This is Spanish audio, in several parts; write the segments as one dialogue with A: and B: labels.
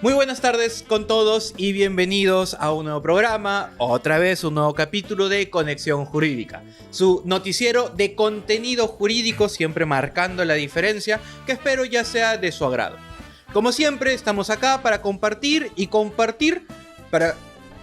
A: Muy buenas tardes con todos y bienvenidos a un nuevo programa, otra vez un nuevo capítulo de Conexión Jurídica, su noticiero de contenido jurídico, siempre marcando la diferencia, que espero ya sea de su agrado. Como siempre, estamos acá para compartir y compartir para...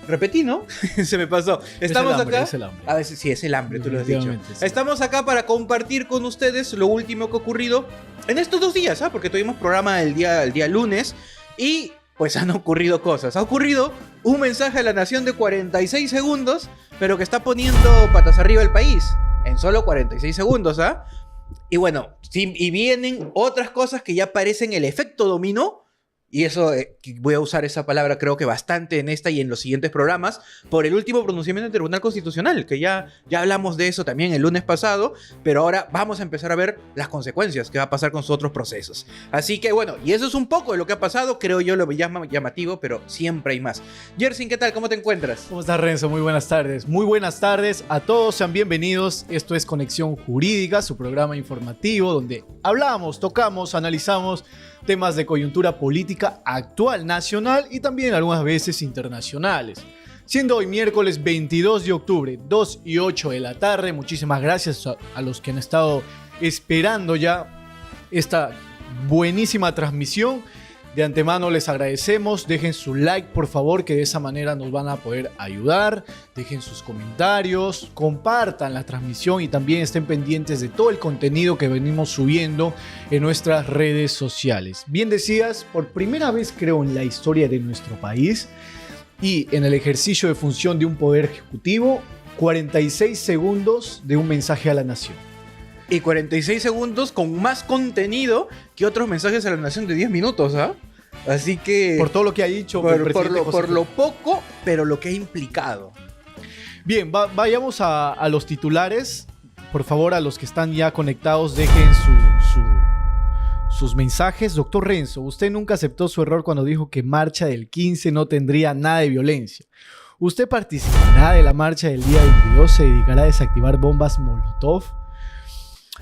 A: Repetí, ¿no? Se me pasó. Estamos acá.
B: Es el hambre.
A: A ver, sí, es el hambre, tú lo has dicho.
B: Sí.
A: Estamos acá para compartir con ustedes lo último que ha ocurrido en estos 2 días, ¿ah? Porque tuvimos programa el día lunes y pues han ocurrido cosas. Ha ocurrido un mensaje a la nación de 46 segundos, pero que está poniendo patas arriba el país en solo 46 segundos, ¿ah? Y bueno, sí, y vienen otras cosas que ya parecen el efecto dominó. Y eso, voy a usar esa palabra creo que bastante en esta y en los siguientes programas, por el último pronunciamiento del Tribunal Constitucional, que ya hablamos de eso también el lunes pasado, pero ahora vamos a empezar a ver las consecuencias que va a pasar con sus otros procesos. Así que bueno, y eso es un poco de lo que ha pasado, creo yo lo llamativo, pero siempre hay más. Yersin, ¿qué tal? ¿Cómo te encuentras?
B: ¿Cómo estás, Renzo? Muy buenas tardes. Muy buenas tardes a todos, sean bienvenidos. Esto es Conexión Jurídica, su programa informativo donde hablamos, tocamos, analizamos temas de coyuntura política actual, nacional y también algunas veces internacionales. Siendo hoy miércoles 22 de octubre, 2 y 8 de la tarde, muchísimas gracias a los que han estado esperando ya esta buenísima transmisión. De antemano les agradecemos, dejen su like por favor, que de esa manera nos van a poder ayudar, dejen sus comentarios, compartan la transmisión y también estén pendientes de todo el contenido que venimos subiendo en nuestras redes sociales. Bien decías, por primera vez creo en la historia de nuestro país y en el ejercicio de función de un poder ejecutivo, 46 segundos de un mensaje a la nación.
A: Y 46 segundos con más contenido que otros mensajes a la nación de 10 minutos, ¿ah? Así que...
B: Por todo lo que ha dicho
A: por lo poco, pero lo que ha implicado.
B: Bien, vayamos a los titulares. Por favor, a los que están ya conectados, dejen sus mensajes. Doctor Renzo, usted nunca aceptó su error cuando dijo que marcha del 15 no tendría nada de violencia. ¿Usted participará de la marcha del día 22? ¿Se dedicará a desactivar bombas Molotov?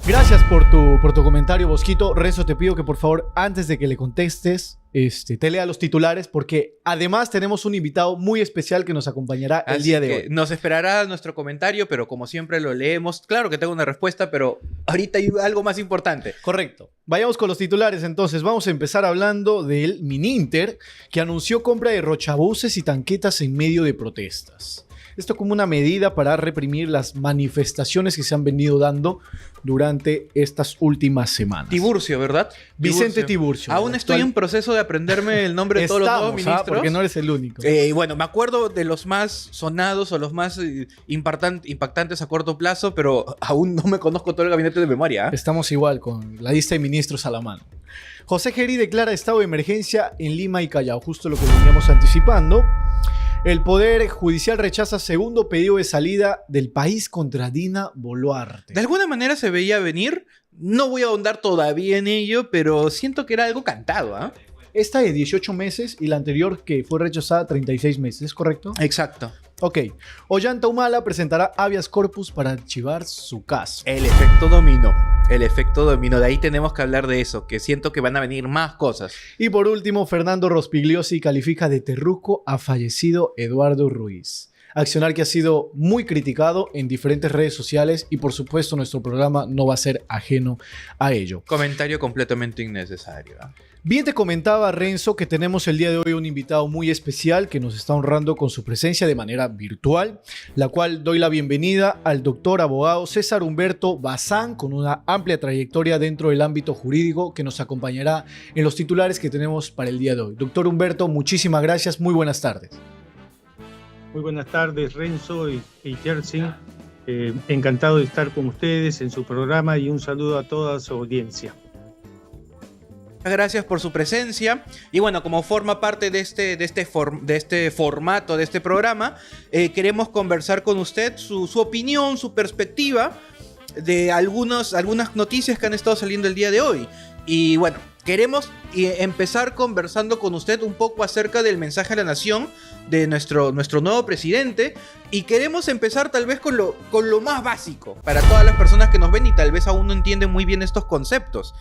B: Gracias por tu comentario, Bosquito. Renzo, te pido que por favor, antes de que le contestes, te lea los titulares, porque además tenemos un invitado muy especial que nos acompañará el día de hoy.
A: Nos esperará nuestro comentario, pero como siempre lo leemos. Claro que tengo una respuesta, pero ahorita hay algo más importante.
B: Correcto. Vayamos con los titulares entonces. Vamos a empezar hablando del Mininter, que anunció compra de rochabuses y tanquetas en medio de protestas. Esto como una medida para reprimir las manifestaciones que se han venido dando durante estas últimas semanas.
A: Tiburcio, ¿verdad?
B: Vicente Tiburcio.
A: Aún estoy en proceso de aprenderme el nombre de todos los nuevos ministros.
B: Porque no eres el único.
A: Bueno, me acuerdo de los más sonados o los más impactantes a corto plazo, pero aún no me conozco todo el gabinete de memoria.
B: Estamos igual con la lista de ministros a la mano. José Gerí declara estado de emergencia en Lima y Callao, justo lo que veníamos anticipando. El Poder Judicial rechaza segundo pedido de salida del país contra Dina Boluarte.
A: De alguna manera se veía venir. No voy a ahondar todavía en ello, pero siento que era algo cantado, ¿ah?
B: Esta de 18 meses y la anterior que fue rechazada 36 meses, ¿es correcto?
A: Exacto.
B: Ok. Ollanta Humala presentará habeas corpus para archivar su caso.
A: El efecto dominó. El efecto dominó. De ahí tenemos que hablar de eso, que siento que van a venir más cosas.
B: Y por último, Fernando Rospigliosi califica de terruco a fallecido Eduardo Ruiz. Accionar que ha sido muy criticado en diferentes redes sociales y por supuesto nuestro programa no va a ser ajeno a ello.
A: Comentario completamente innecesario, ¿eh?
B: Bien te comentaba, Renzo, que tenemos el día de hoy un invitado muy especial que nos está honrando con su presencia de manera virtual, la cual doy la bienvenida al doctor abogado César Humberto Bazán, con una amplia trayectoria dentro del ámbito jurídico, que nos acompañará en los titulares que tenemos para el día de hoy. Doctor Humberto, muchísimas gracias, muy buenas tardes.
C: Muy buenas tardes, Renzo y Yersin. Encantado de estar con ustedes en su programa y un saludo a toda su audiencia.
A: Gracias por su presencia. Y bueno, como forma parte de este formato, de este programa, queremos conversar con usted su opinión, su perspectiva de algunas noticias que han estado saliendo el día de hoy. Y bueno, queremos empezar conversando con usted un poco acerca del mensaje a la nación de nuestro nuevo presidente. Y queremos empezar tal vez con lo más básico para todas las personas que nos ven y tal vez aún no entienden muy bien estos conceptos.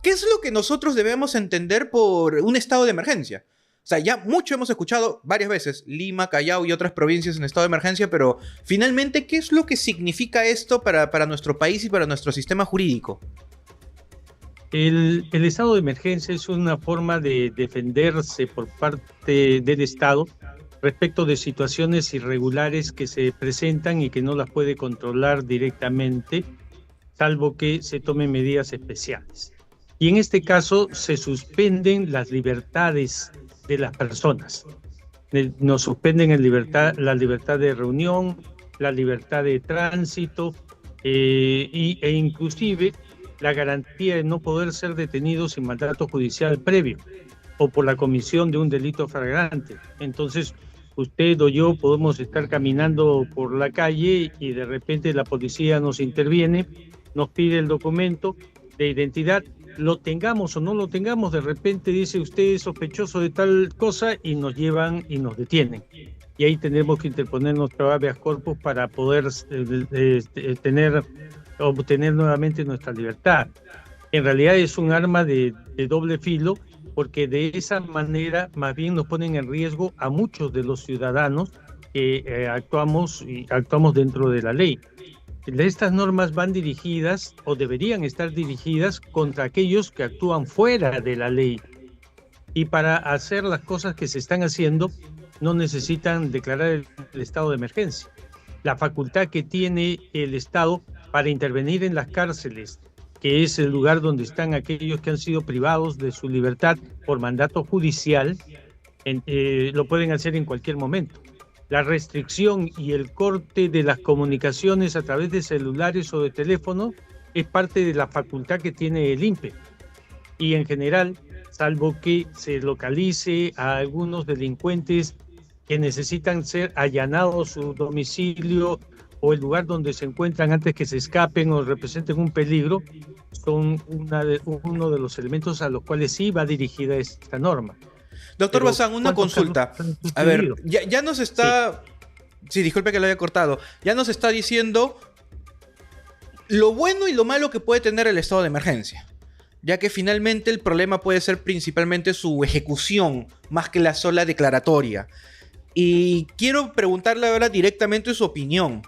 A: ¿Qué es lo que nosotros debemos entender por un estado de emergencia? sea, ya mucho hemos escuchado varias veces Lima, Callao y otras provincias en estado de emergencia, pero finalmente, ¿qué es lo que significa esto para nuestro país y para nuestro sistema jurídico?
C: El estado de emergencia es una forma de defenderse por parte del Estado respecto de situaciones irregulares que se presentan y que no las puede controlar directamente, salvo que se tomen medidas especiales. Y en este caso se suspenden las libertades de las personas. Nos suspenden la libertad de reunión, la libertad de tránsito e inclusive la garantía de no poder ser detenidos sin mandato judicial previo o por la comisión de un delito flagrante. Entonces, usted o yo podemos estar caminando por la calle y de repente la policía nos interviene, nos pide el documento de identidad, lo tengamos o no lo tengamos, de repente dice usted es sospechoso de tal cosa y nos llevan y nos detienen. Y ahí tenemos que interponer nuestro habeas corpus para poder obtener nuevamente nuestra libertad. En realidad es un arma de doble filo, porque de esa manera más bien nos ponen en riesgo a muchos de los ciudadanos que actuamos dentro de la ley. Estas normas van dirigidas o deberían estar dirigidas contra aquellos que actúan fuera de la ley. Y para hacer las cosas que se están haciendo no necesitan declarar el estado de emergencia. La facultad que tiene el Estado para intervenir en las cárceles, que es el lugar donde están aquellos que han sido privados de su libertad por mandato judicial, lo pueden hacer en cualquier momento. La restricción y el corte de las comunicaciones a través de celulares o de teléfono es parte de la facultad que tiene el INPE. Y en general, salvo que se localice a algunos delincuentes que necesitan ser allanados su domicilio o el lugar donde se encuentran antes que se escapen o representen un peligro, son uno de los elementos a los cuales sí va dirigida esta norma.
A: Doctor Bazán, una consulta. A ver, ya nos está... Sí, disculpe que lo haya cortado. Ya nos está diciendo lo bueno y lo malo que puede tener el estado de emergencia, ya que finalmente el problema puede ser principalmente su ejecución, más que la sola declaratoria. Y quiero preguntarle ahora directamente su opinión.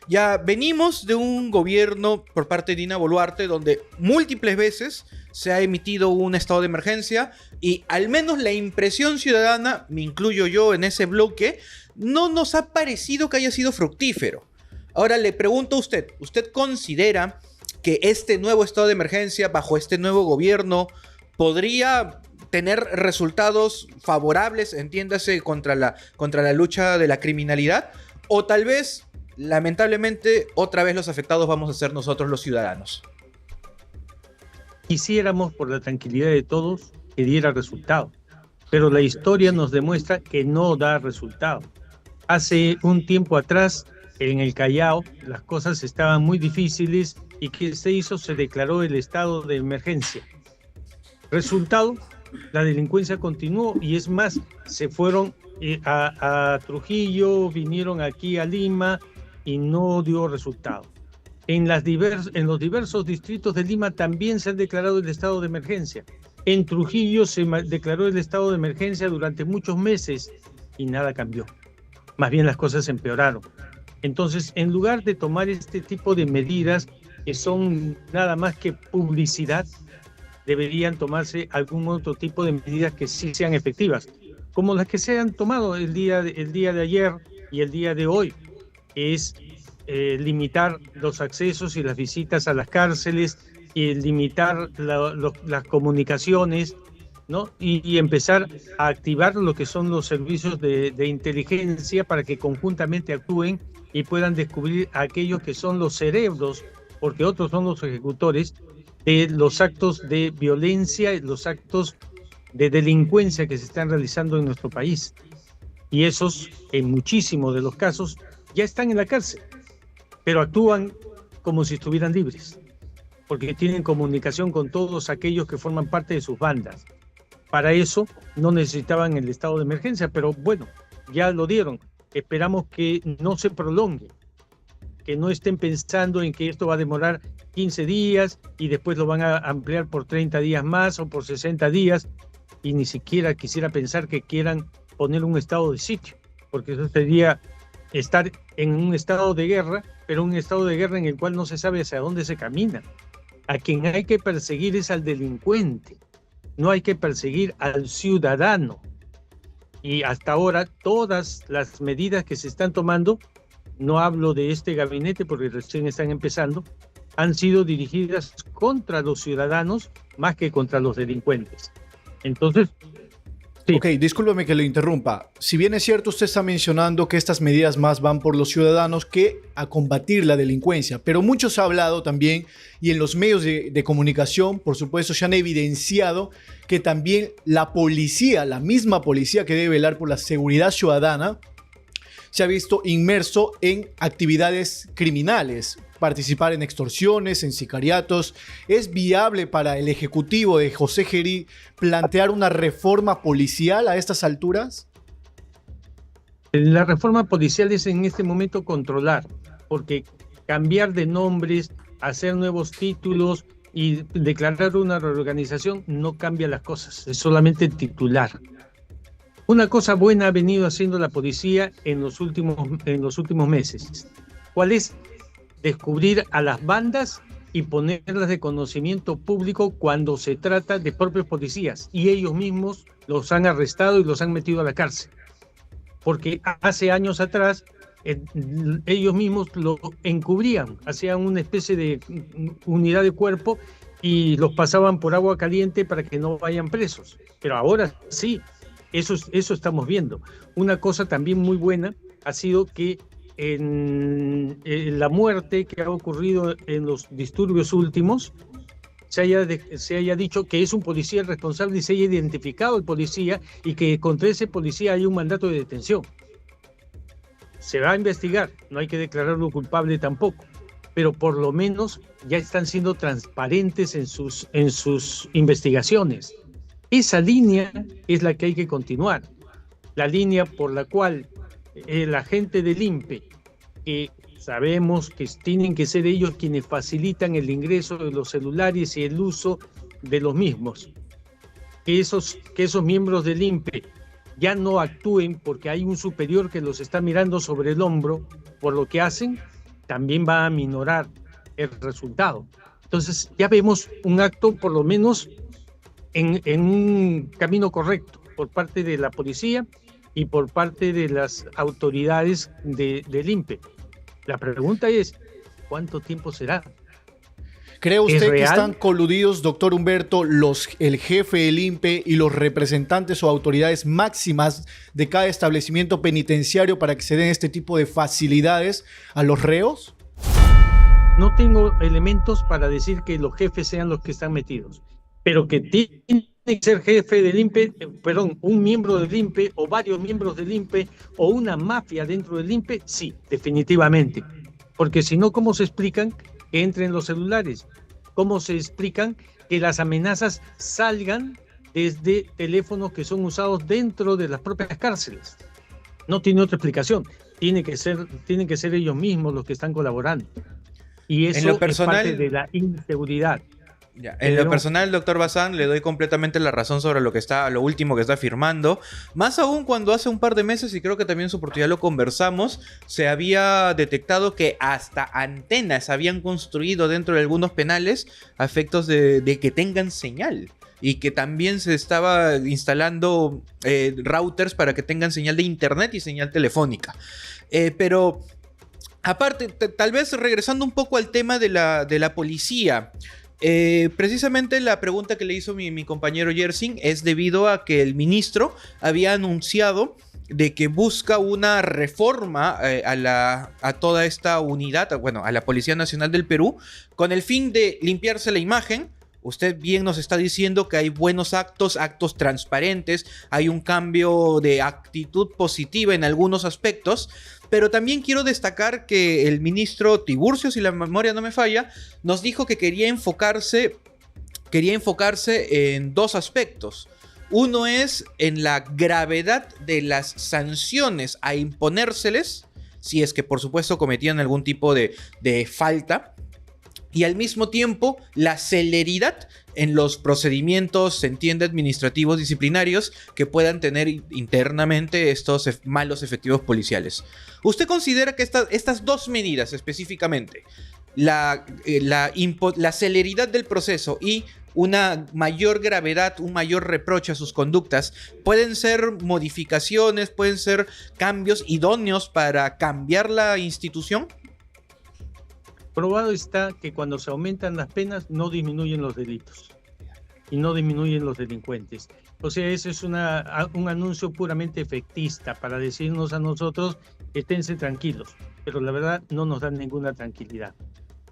A: Ya venimos de un gobierno por parte de Dina Boluarte donde múltiples veces se ha emitido un estado de emergencia y al menos la impresión ciudadana, me incluyo yo en ese bloque, no nos ha parecido que haya sido fructífero. Ahora le pregunto a usted, ¿usted considera que este nuevo estado de emergencia bajo este nuevo gobierno podría tener resultados favorables, entiéndase, contra la lucha de la criminalidad? ¿O tal vez, lamentablemente, otra vez los afectados vamos a ser nosotros los ciudadanos?
C: Quisiéramos, por la tranquilidad de todos, que diera resultado, pero la historia nos demuestra que no da resultado. Hace un tiempo atrás, en el Callao, las cosas estaban muy difíciles y ¿qué se hizo? Se declaró el estado de emergencia. Resultado, la delincuencia continuó y es más, se fueron a Trujillo, vinieron aquí a Lima y no dio resultado. En los diversos distritos de Lima también se ha declarado el estado de emergencia. En Trujillo se declaró el estado de emergencia durante muchos meses y nada cambió. Más bien las cosas empeoraron. Entonces, en lugar de tomar este tipo de medidas que son nada más que publicidad, deberían tomarse algún otro tipo de medidas que sí sean efectivas, como las que se han tomado el día de ayer y el día de hoy, que es limitar los accesos y las visitas a las cárceles, y limitar las comunicaciones, ¿no? Y empezar a activar lo que son los servicios de inteligencia para que conjuntamente actúen y puedan descubrir a aquellos que son los cerebros, porque otros son los ejecutores de los actos de violencia y los actos de delincuencia que se están realizando en nuestro país. Y esos, en muchísimos de los casos, ya están en la cárcel, pero actúan como si estuvieran libres, porque tienen comunicación con todos aquellos que forman parte de sus bandas. Para eso no necesitaban el estado de emergencia, pero bueno, ya lo dieron. Esperamos que no se prolongue, que no estén pensando en que esto va a demorar 15 días y después lo van a ampliar por 30 días más o por 60 días. y ni siquiera quisiera pensar que quieran poner un estado de sitio, porque eso sería estar en un estado de guerra, pero un estado de guerra en el cual no se sabe hacia dónde se camina. A quien hay que perseguir es al delincuente, no hay que perseguir al ciudadano. Y hasta ahora todas las medidas que se están tomando, no hablo de este gabinete porque recién están empezando, han sido dirigidas contra los ciudadanos más que contra los delincuentes. Entonces, sí.
B: Ok, discúlpeme que lo interrumpa. Si bien es cierto, usted está mencionando que estas medidas más van por los ciudadanos que a combatir la delincuencia, pero mucho se ha hablado también, y en los medios de comunicación, por supuesto, se han evidenciado que también la policía, la misma policía que debe velar por la seguridad ciudadana, se ha visto inmerso en actividades criminales, participar en extorsiones, en sicariatos. ¿Es viable para el ejecutivo de José Gerí plantear una reforma policial a estas alturas?
C: La reforma policial es en este momento controlar, porque cambiar de nombres, hacer nuevos títulos y declarar una reorganización no cambia las cosas, es solamente titular. Una cosa buena ha venido haciendo la policía en los últimos meses. ¿Cuál es? Descubrir a las bandas y ponerlas de conocimiento público cuando se trata de propios policías, y ellos mismos los han arrestado y los han metido a la cárcel. Porque hace años atrás ellos mismos lo encubrían, hacían una especie de unidad de cuerpo y los pasaban por agua caliente para que no vayan presos. Pero ahora sí, eso estamos viendo. Una cosa también muy buena ha sido que en la muerte que ha ocurrido en los disturbios últimos se haya dicho que es un policía el responsable y se haya identificado el policía y que contra ese policía hay un mandato de detención. Se va a investigar, no hay que declararlo culpable tampoco, pero por lo menos ya están siendo transparentes en sus investigaciones. Esa línea es la que hay que continuar, la línea por la cual la gente del INPE, que sabemos que tienen que ser ellos quienes facilitan el ingreso de los celulares y el uso de los mismos, que esos miembros del INPE ya no actúen porque hay un superior que los está mirando sobre el hombro por lo que hacen, también va a minorar el resultado. Entonces ya vemos un acto por lo menos en un camino correcto por parte de la policía y por parte de las autoridades del INPE. La pregunta es, ¿cuánto tiempo será?
B: ¿Cree usted que están coludidos, doctor Humberto, el jefe del INPE y los representantes o autoridades máximas de cada establecimiento penitenciario para que se den este tipo de facilidades a los reos?
C: No tengo elementos para decir que los jefes sean los que están metidos, pero que tiene que ser jefe del INPE, un miembro del INPE o varios miembros del INPE o una mafia dentro del INPE, sí, definitivamente. Porque si no, ¿cómo se explican que entren los celulares? ¿Cómo se explican que las amenazas salgan desde teléfonos que son usados dentro de las propias cárceles? No tiene otra explicación. Tienen que ser ellos mismos los que están colaborando. Y eso es parte de la inseguridad.
A: Ya. En lo personal, doctor Bazán, le doy completamente la razón sobre lo último que está afirmando. Más aún cuando hace un par de meses, y creo que también en su oportunidad lo conversamos, se había detectado que hasta antenas habían construido dentro de algunos penales a efectos de que tengan señal. Y que también se estaba instalando routers para que tengan señal de internet y señal telefónica. Pero aparte, tal vez regresando un poco al tema de la policía. Precisamente la pregunta que le hizo mi compañero Yersin es debido a que el ministro había anunciado de que busca una reforma a toda esta unidad, bueno, a la Policía Nacional del Perú, con el fin de limpiarse la imagen. Usted bien nos está diciendo que hay buenos actos transparentes, hay un cambio de actitud positiva en algunos aspectos, pero también quiero destacar que el ministro Tiburcio, si la memoria no me falla, nos dijo que quería enfocarse en dos aspectos. Uno es en la gravedad de las sanciones a imponérseles, si es que por supuesto cometían algún tipo de falta. y al mismo tiempo la celeridad en los procedimientos, se entiende, administrativos disciplinarios que puedan tener internamente estos malos efectivos policiales. ¿Usted considera que estas dos medidas específicamente, la celeridad del proceso y una mayor gravedad, un mayor reproche a sus conductas, pueden ser modificaciones, pueden ser cambios idóneos para cambiar la institución?
C: Probado está que cuando se aumentan las penas no disminuyen los delitos y no disminuyen los delincuentes. O sea, ese es un anuncio puramente efectista para decirnos a nosotros, esténse tranquilos, pero la verdad no nos dan ninguna tranquilidad.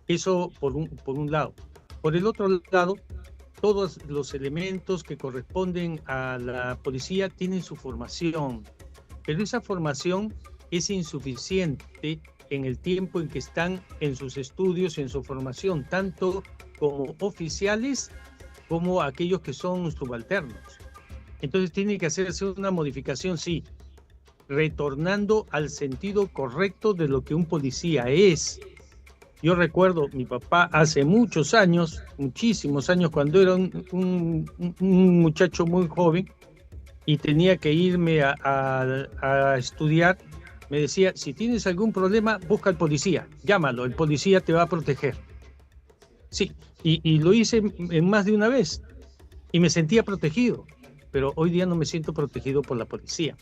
C: Eso por un lado. Por el otro lado, todos los elementos que corresponden a la policía tienen su formación, pero esa formación es insuficiente en el tiempo en que están en sus estudios y en su formación, tanto como oficiales como aquellos que son subalternos. Entonces tiene que hacerse una modificación, sí, retornando al sentido correcto de lo que un policía es. Yo recuerdo, mi papá hace muchos años, muchísimos años, cuando era un muchacho muy joven y tenía que irme a estudiar, me decía, si tienes algún problema, busca al policía, llámalo, el policía te va a proteger. Sí, y lo hice en más de una vez y me sentía protegido, pero hoy día no me siento protegido por la policía.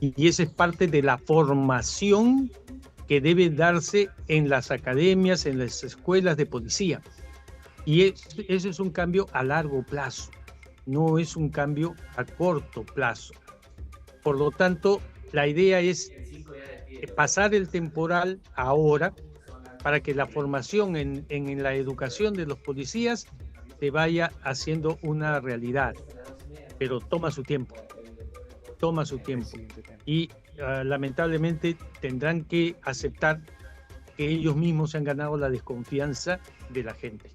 C: Y esa es parte de la formación que debe darse en las academias, en las escuelas de policía. Y eso es un cambio a largo plazo, no es un cambio a corto plazo. Por lo tanto, la idea es pasar el temporal ahora para que la formación en la educación de los policías se vaya haciendo una realidad. Pero toma su tiempo. Y lamentablemente tendrán que aceptar que ellos mismos se han ganado la desconfianza de la gente.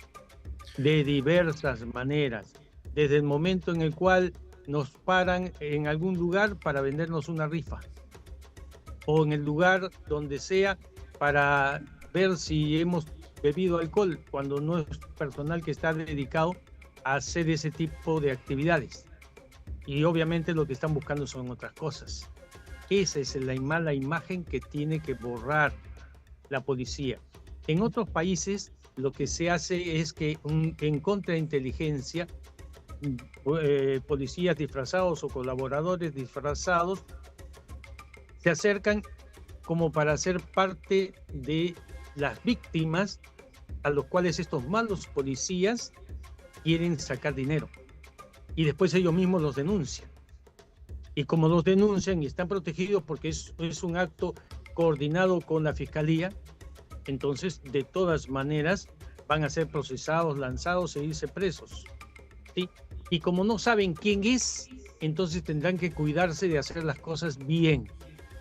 C: De diversas maneras. Desde el momento en el cual nos paran en algún lugar para vendernos una rifa, o en el lugar donde sea para ver si hemos bebido alcohol, cuando no es personal que está dedicado a hacer ese tipo de actividades. Y obviamente lo que están buscando son otras cosas. Esa es la mala imagen que tiene que borrar la policía. En otros países lo que se hace es que en contrainteligencia, policías disfrazados o colaboradores disfrazados se acercan como para ser parte de las víctimas a los cuales estos malos policías quieren sacar dinero. Y después ellos mismos los denuncian. Y como los denuncian y están protegidos porque es un acto coordinado con la fiscalía, entonces de todas maneras van a ser procesados, lanzados e irse presos, ¿sí? Y como no saben quién es, entonces tendrán que cuidarse de hacer las cosas bien.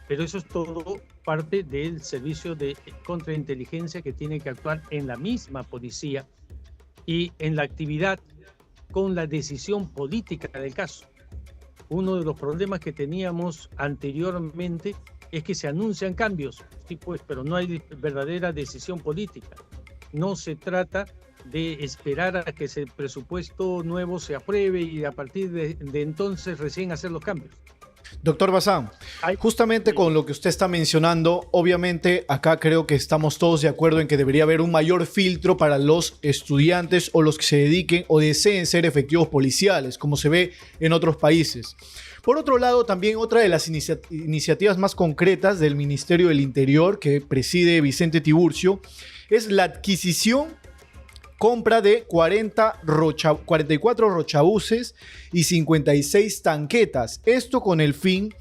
C: Pero eso es todo parte del servicio de contrainteligencia que tiene que actuar en la misma policía y en la actividad con la decisión política del caso. Uno de los problemas que teníamos anteriormente es que se anuncian cambios, sí, pues, pero no hay verdadera decisión política. No se trata de esperar a que ese presupuesto nuevo se apruebe y a partir de entonces recién hacer los cambios.
B: Doctor Bazán, justamente con lo que usted está mencionando, obviamente acá creo que estamos todos de acuerdo en que debería haber un mayor filtro para los estudiantes o los que se dediquen o deseen ser efectivos policiales, como se ve en otros países. Por otro lado, también otra de las iniciativas más concretas del Ministerio del Interior que preside Vicente Tiburcio es la adquisición, compra de 44 rochabuses y 56 tanquetas. Esto con el fin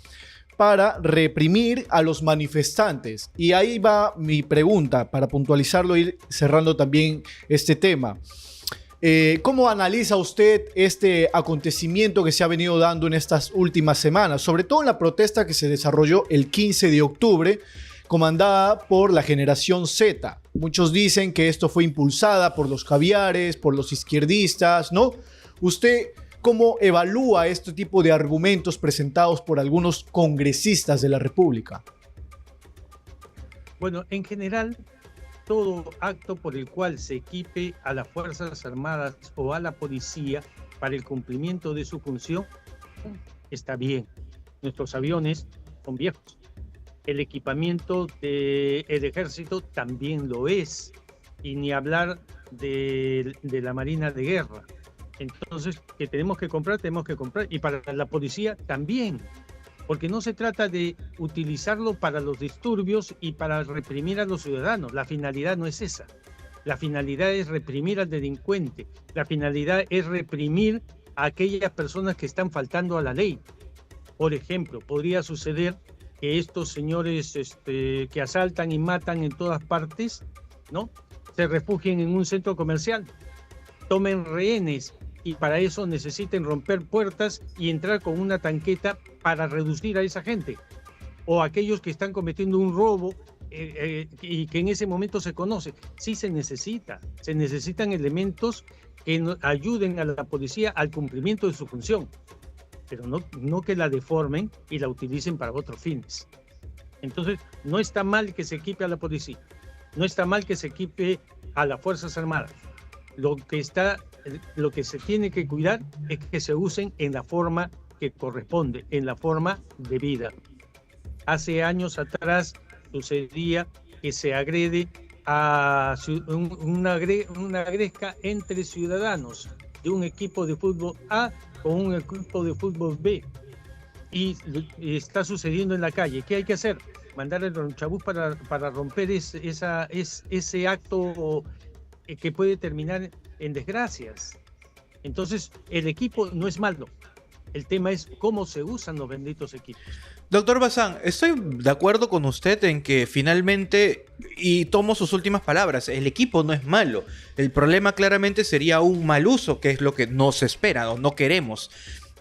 B: para reprimir a los manifestantes. Y ahí va mi pregunta para puntualizarlo y ir cerrando también este tema. ¿Cómo analiza usted este acontecimiento que se ha venido dando en estas últimas semanas? Sobre todo en la protesta que se desarrolló el 15 de octubre, comandada por la Generación Z. Muchos dicen que esto fue impulsada por los caviares, por los izquierdistas, ¿no? ¿Usted cómo evalúa este tipo de argumentos presentados por algunos congresistas de la República?
C: Bueno, en general, todo acto por el cual se equipe a las Fuerzas Armadas o a la policía para el cumplimiento de su función está bien. Nuestros aviones son viejos. El equipamiento del ejército también lo es. Y ni hablar de la Marina de Guerra. Entonces, que tenemos que comprar. Y para la policía también. Porque no se trata de utilizarlo para los disturbios y para reprimir a los ciudadanos. La finalidad no es esa. La finalidad es reprimir al delincuente. La finalidad es reprimir a aquellas personas que están faltando a la ley. Por ejemplo, podría suceder que estos señores que asaltan y matan en todas partes, ¿no?, se refugien en un centro comercial, tomen rehenes y para eso necesiten romper puertas y entrar con una tanqueta para reducir a esa gente. O aquellos que están cometiendo un robo y que en ese momento se conoce. Sí se necesitan elementos que ayuden a la policía al cumplimiento de su función, pero no que la deformen y la utilicen para otros fines. Entonces, no está mal que se equipe a la policía, no está mal que se equipe a las Fuerzas Armadas. Lo que se tiene que cuidar es que se usen en la forma que corresponde, en la forma debida. Hace años atrás sucedía que se agrede a una gresca entre ciudadanos de un equipo de fútbol A con un equipo de fútbol B. Y está sucediendo en la calle. ¿Qué hay que hacer? Mandar el ronchabús para romper ese acto que puede terminar en desgracias. Entonces, el equipo no es malo. El tema es cómo se usan los benditos equipos.
A: Doctor Bazán, estoy de acuerdo con usted en que finalmente, y tomo sus últimas palabras, el equipo no es malo. El problema claramente sería un mal uso, que es lo que nos espera o no queremos.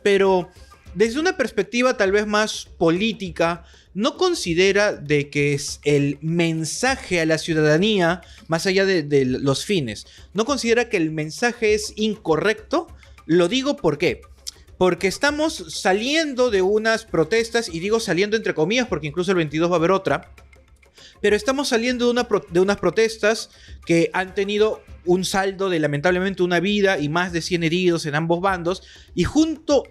A: Pero desde una perspectiva tal vez más política, ¿no considera de que es el mensaje a la ciudadanía, más allá de los fines, no considera que el mensaje es incorrecto? Lo digo ¿por qué? Porque estamos saliendo de unas protestas, y digo saliendo entre comillas porque incluso el 22 va a haber otra, pero estamos saliendo de unas protestas que han tenido un saldo de lamentablemente una vida y más de 100 heridos en ambos bandos, y justo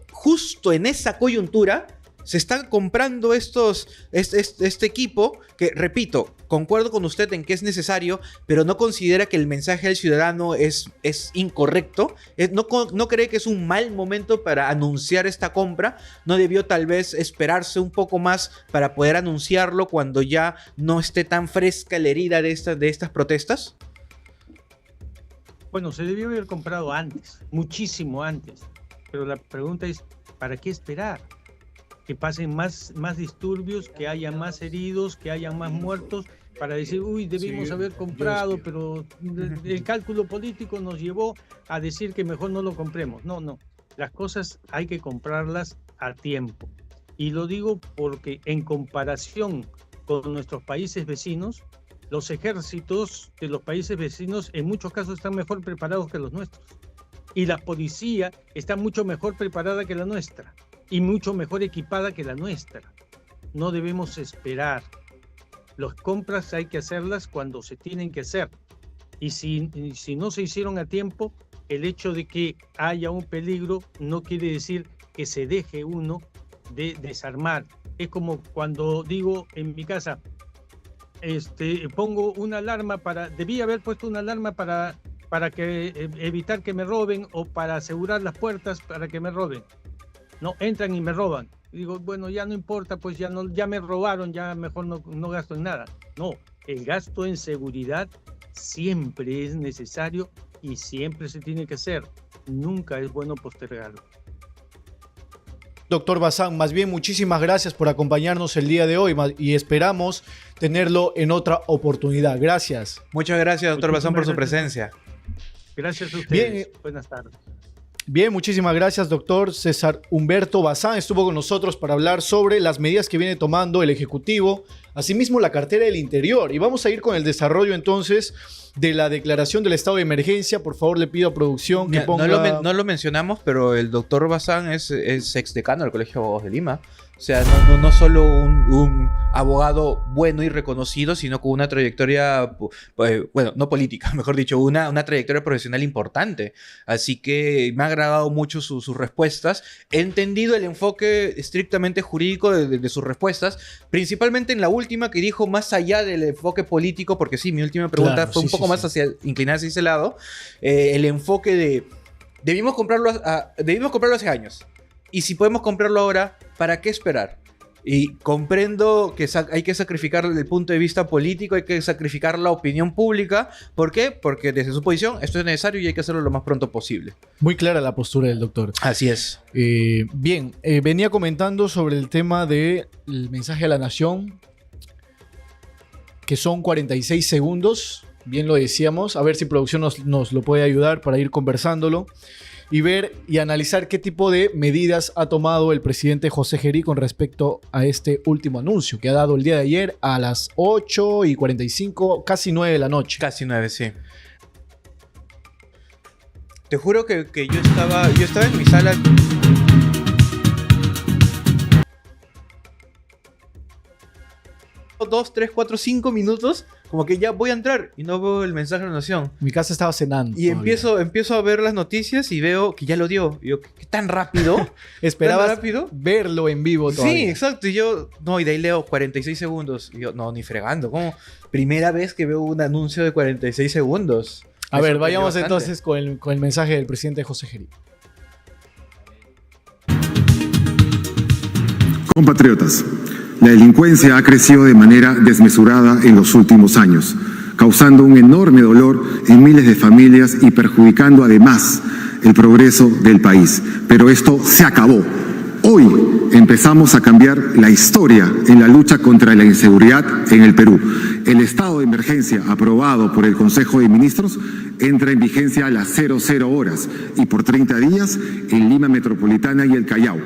A: en esa coyuntura se están comprando este equipo que, repito, concuerdo con usted en que es necesario, pero no considera que el mensaje al ciudadano es incorrecto. No cree que es un mal momento para anunciar esta compra. No debió tal vez esperarse un poco más para poder anunciarlo cuando ya no esté tan fresca la herida de estas protestas.
C: Bueno, se debió haber comprado antes, muchísimo antes. Pero la pregunta es, ¿para qué esperar? Que pasen más disturbios, que haya más heridos, que haya más muertos, para decir, uy, debimos haber comprado, pero el cálculo político nos llevó a decir que mejor no lo compremos. No, las cosas hay que comprarlas a tiempo. Y lo digo porque en comparación con nuestros países vecinos, los ejércitos de los países vecinos en muchos casos están mejor preparados que los nuestros. Y la policía está mucho mejor preparada que la nuestra. Y mucho mejor equipada que la nuestra. No debemos esperar. Las compras hay que hacerlas cuando se tienen que hacer. Y si no se hicieron a tiempo, el hecho de que haya un peligro no quiere decir que se deje uno de desarmar. Es como cuando digo en mi casa, pongo una alarma debí haber puesto una alarma para evitar que me roben o para asegurar las puertas para que me roben. No, entran y me roban. Y digo, bueno, ya no importa, pues ya me robaron, ya mejor no gasto en nada. No, el gasto en seguridad siempre es necesario y siempre se tiene que hacer. Nunca es bueno postergarlo.
B: Doctor Bazán, más bien muchísimas gracias por acompañarnos el día de hoy y esperamos tenerlo en otra oportunidad. Gracias.
A: Muchas gracias, doctor Bazán, por su presencia.
C: Gracias a ustedes.
B: Bien.
C: Buenas tardes.
B: Bien, muchísimas gracias, doctor César Humberto Bazán. Estuvo con nosotros para hablar sobre las medidas que viene tomando el Ejecutivo, asimismo la cartera del Interior. Y vamos a ir con el desarrollo entonces de la declaración del estado de emergencia. Por favor, le pido a producción que ponga...
A: No lo mencionamos, pero el doctor Bazán es exdecano del Colegio de Abogados de Lima. O sea, no solo un abogado bueno y reconocido, sino con una trayectoria, bueno, no política, mejor dicho, una trayectoria profesional importante. Así que me ha agradado mucho sus respuestas. He entendido el enfoque estrictamente jurídico de sus respuestas, principalmente en la última que dijo más allá del enfoque político, porque sí, mi última pregunta
B: Claro,
A: fue un poco más inclinada hacia ese lado. El enfoque de debimos comprarlo hace años. Y si podemos comprarlo ahora, ¿para qué esperar? Y comprendo que hay que sacrificar el punto de vista político, hay que sacrificar la opinión pública. ¿Por qué? Porque desde su posición esto es necesario y hay que hacerlo lo más pronto posible.
B: Muy clara la postura del doctor.
A: Así es.
B: Bien, venía comentando sobre el tema del mensaje a la nación, que son 46 segundos. Bien lo decíamos. A ver si producción nos lo puede ayudar para ir conversándolo y ver y analizar qué tipo de medidas ha tomado el presidente José Gerí con respecto a este último anuncio que ha dado el día de ayer a las 8:45, casi 9 de la noche.
A: Casi 9, sí. Te juro que yo estaba en mi sala. 2, 3, 4, 5 minutos, como que ya voy a entrar y no veo el mensaje de la nación.
B: Mi casa estaba cenando.
A: Y
B: todavía.
A: empiezo a ver las noticias y veo que ya lo dio. Y yo, ¿qué tan rápido?
B: Esperabas
A: ¿Tan rápido?
B: verlo en vivo todavía.
A: Sí, exacto. Y yo, no, y de ahí leo 46 segundos. Y yo, no, ni fregando. ¿Cómo? Primera vez que veo un anuncio de 46 segundos.
B: A ver, vayamos
A: bastante.
B: entonces con el mensaje del presidente José Gerí.
D: Compatriotas, la delincuencia ha crecido de manera desmesurada en los últimos años, causando un enorme dolor en miles de familias y perjudicando además el progreso del país. Pero esto se acabó. Hoy empezamos a cambiar la historia en la lucha contra la inseguridad en el Perú. El estado de emergencia aprobado por el Consejo de Ministros entra en vigencia a las 00 horas y por 30 días en Lima Metropolitana y el Callao.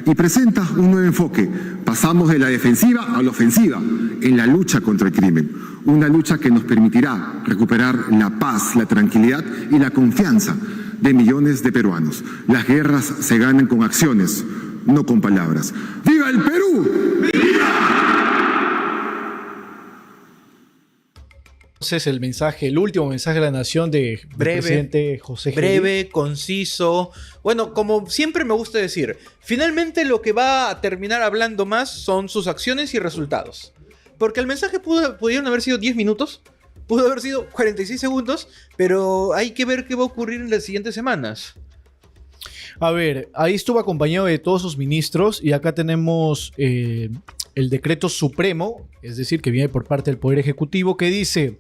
D: Y presenta un nuevo enfoque. Pasamos de la defensiva a la ofensiva en la lucha contra el crimen. Una lucha que nos permitirá recuperar la paz, la tranquilidad y la confianza de millones de peruanos. Las guerras se ganan con acciones, no con palabras. ¡Viva el Perú!
B: Entonces el último mensaje de la nación del presidente José Gerí.
A: Breve, conciso. Bueno, como siempre me gusta decir, finalmente lo que va a terminar hablando más son sus acciones y resultados. Porque el mensaje pudieron haber sido 10 minutos, pudo haber sido 46 segundos, pero hay que ver qué va a ocurrir en las siguientes semanas.
B: A ver, ahí estuvo acompañado de todos sus ministros y acá tenemos el decreto supremo, es decir, que viene por parte del Poder Ejecutivo, que dice: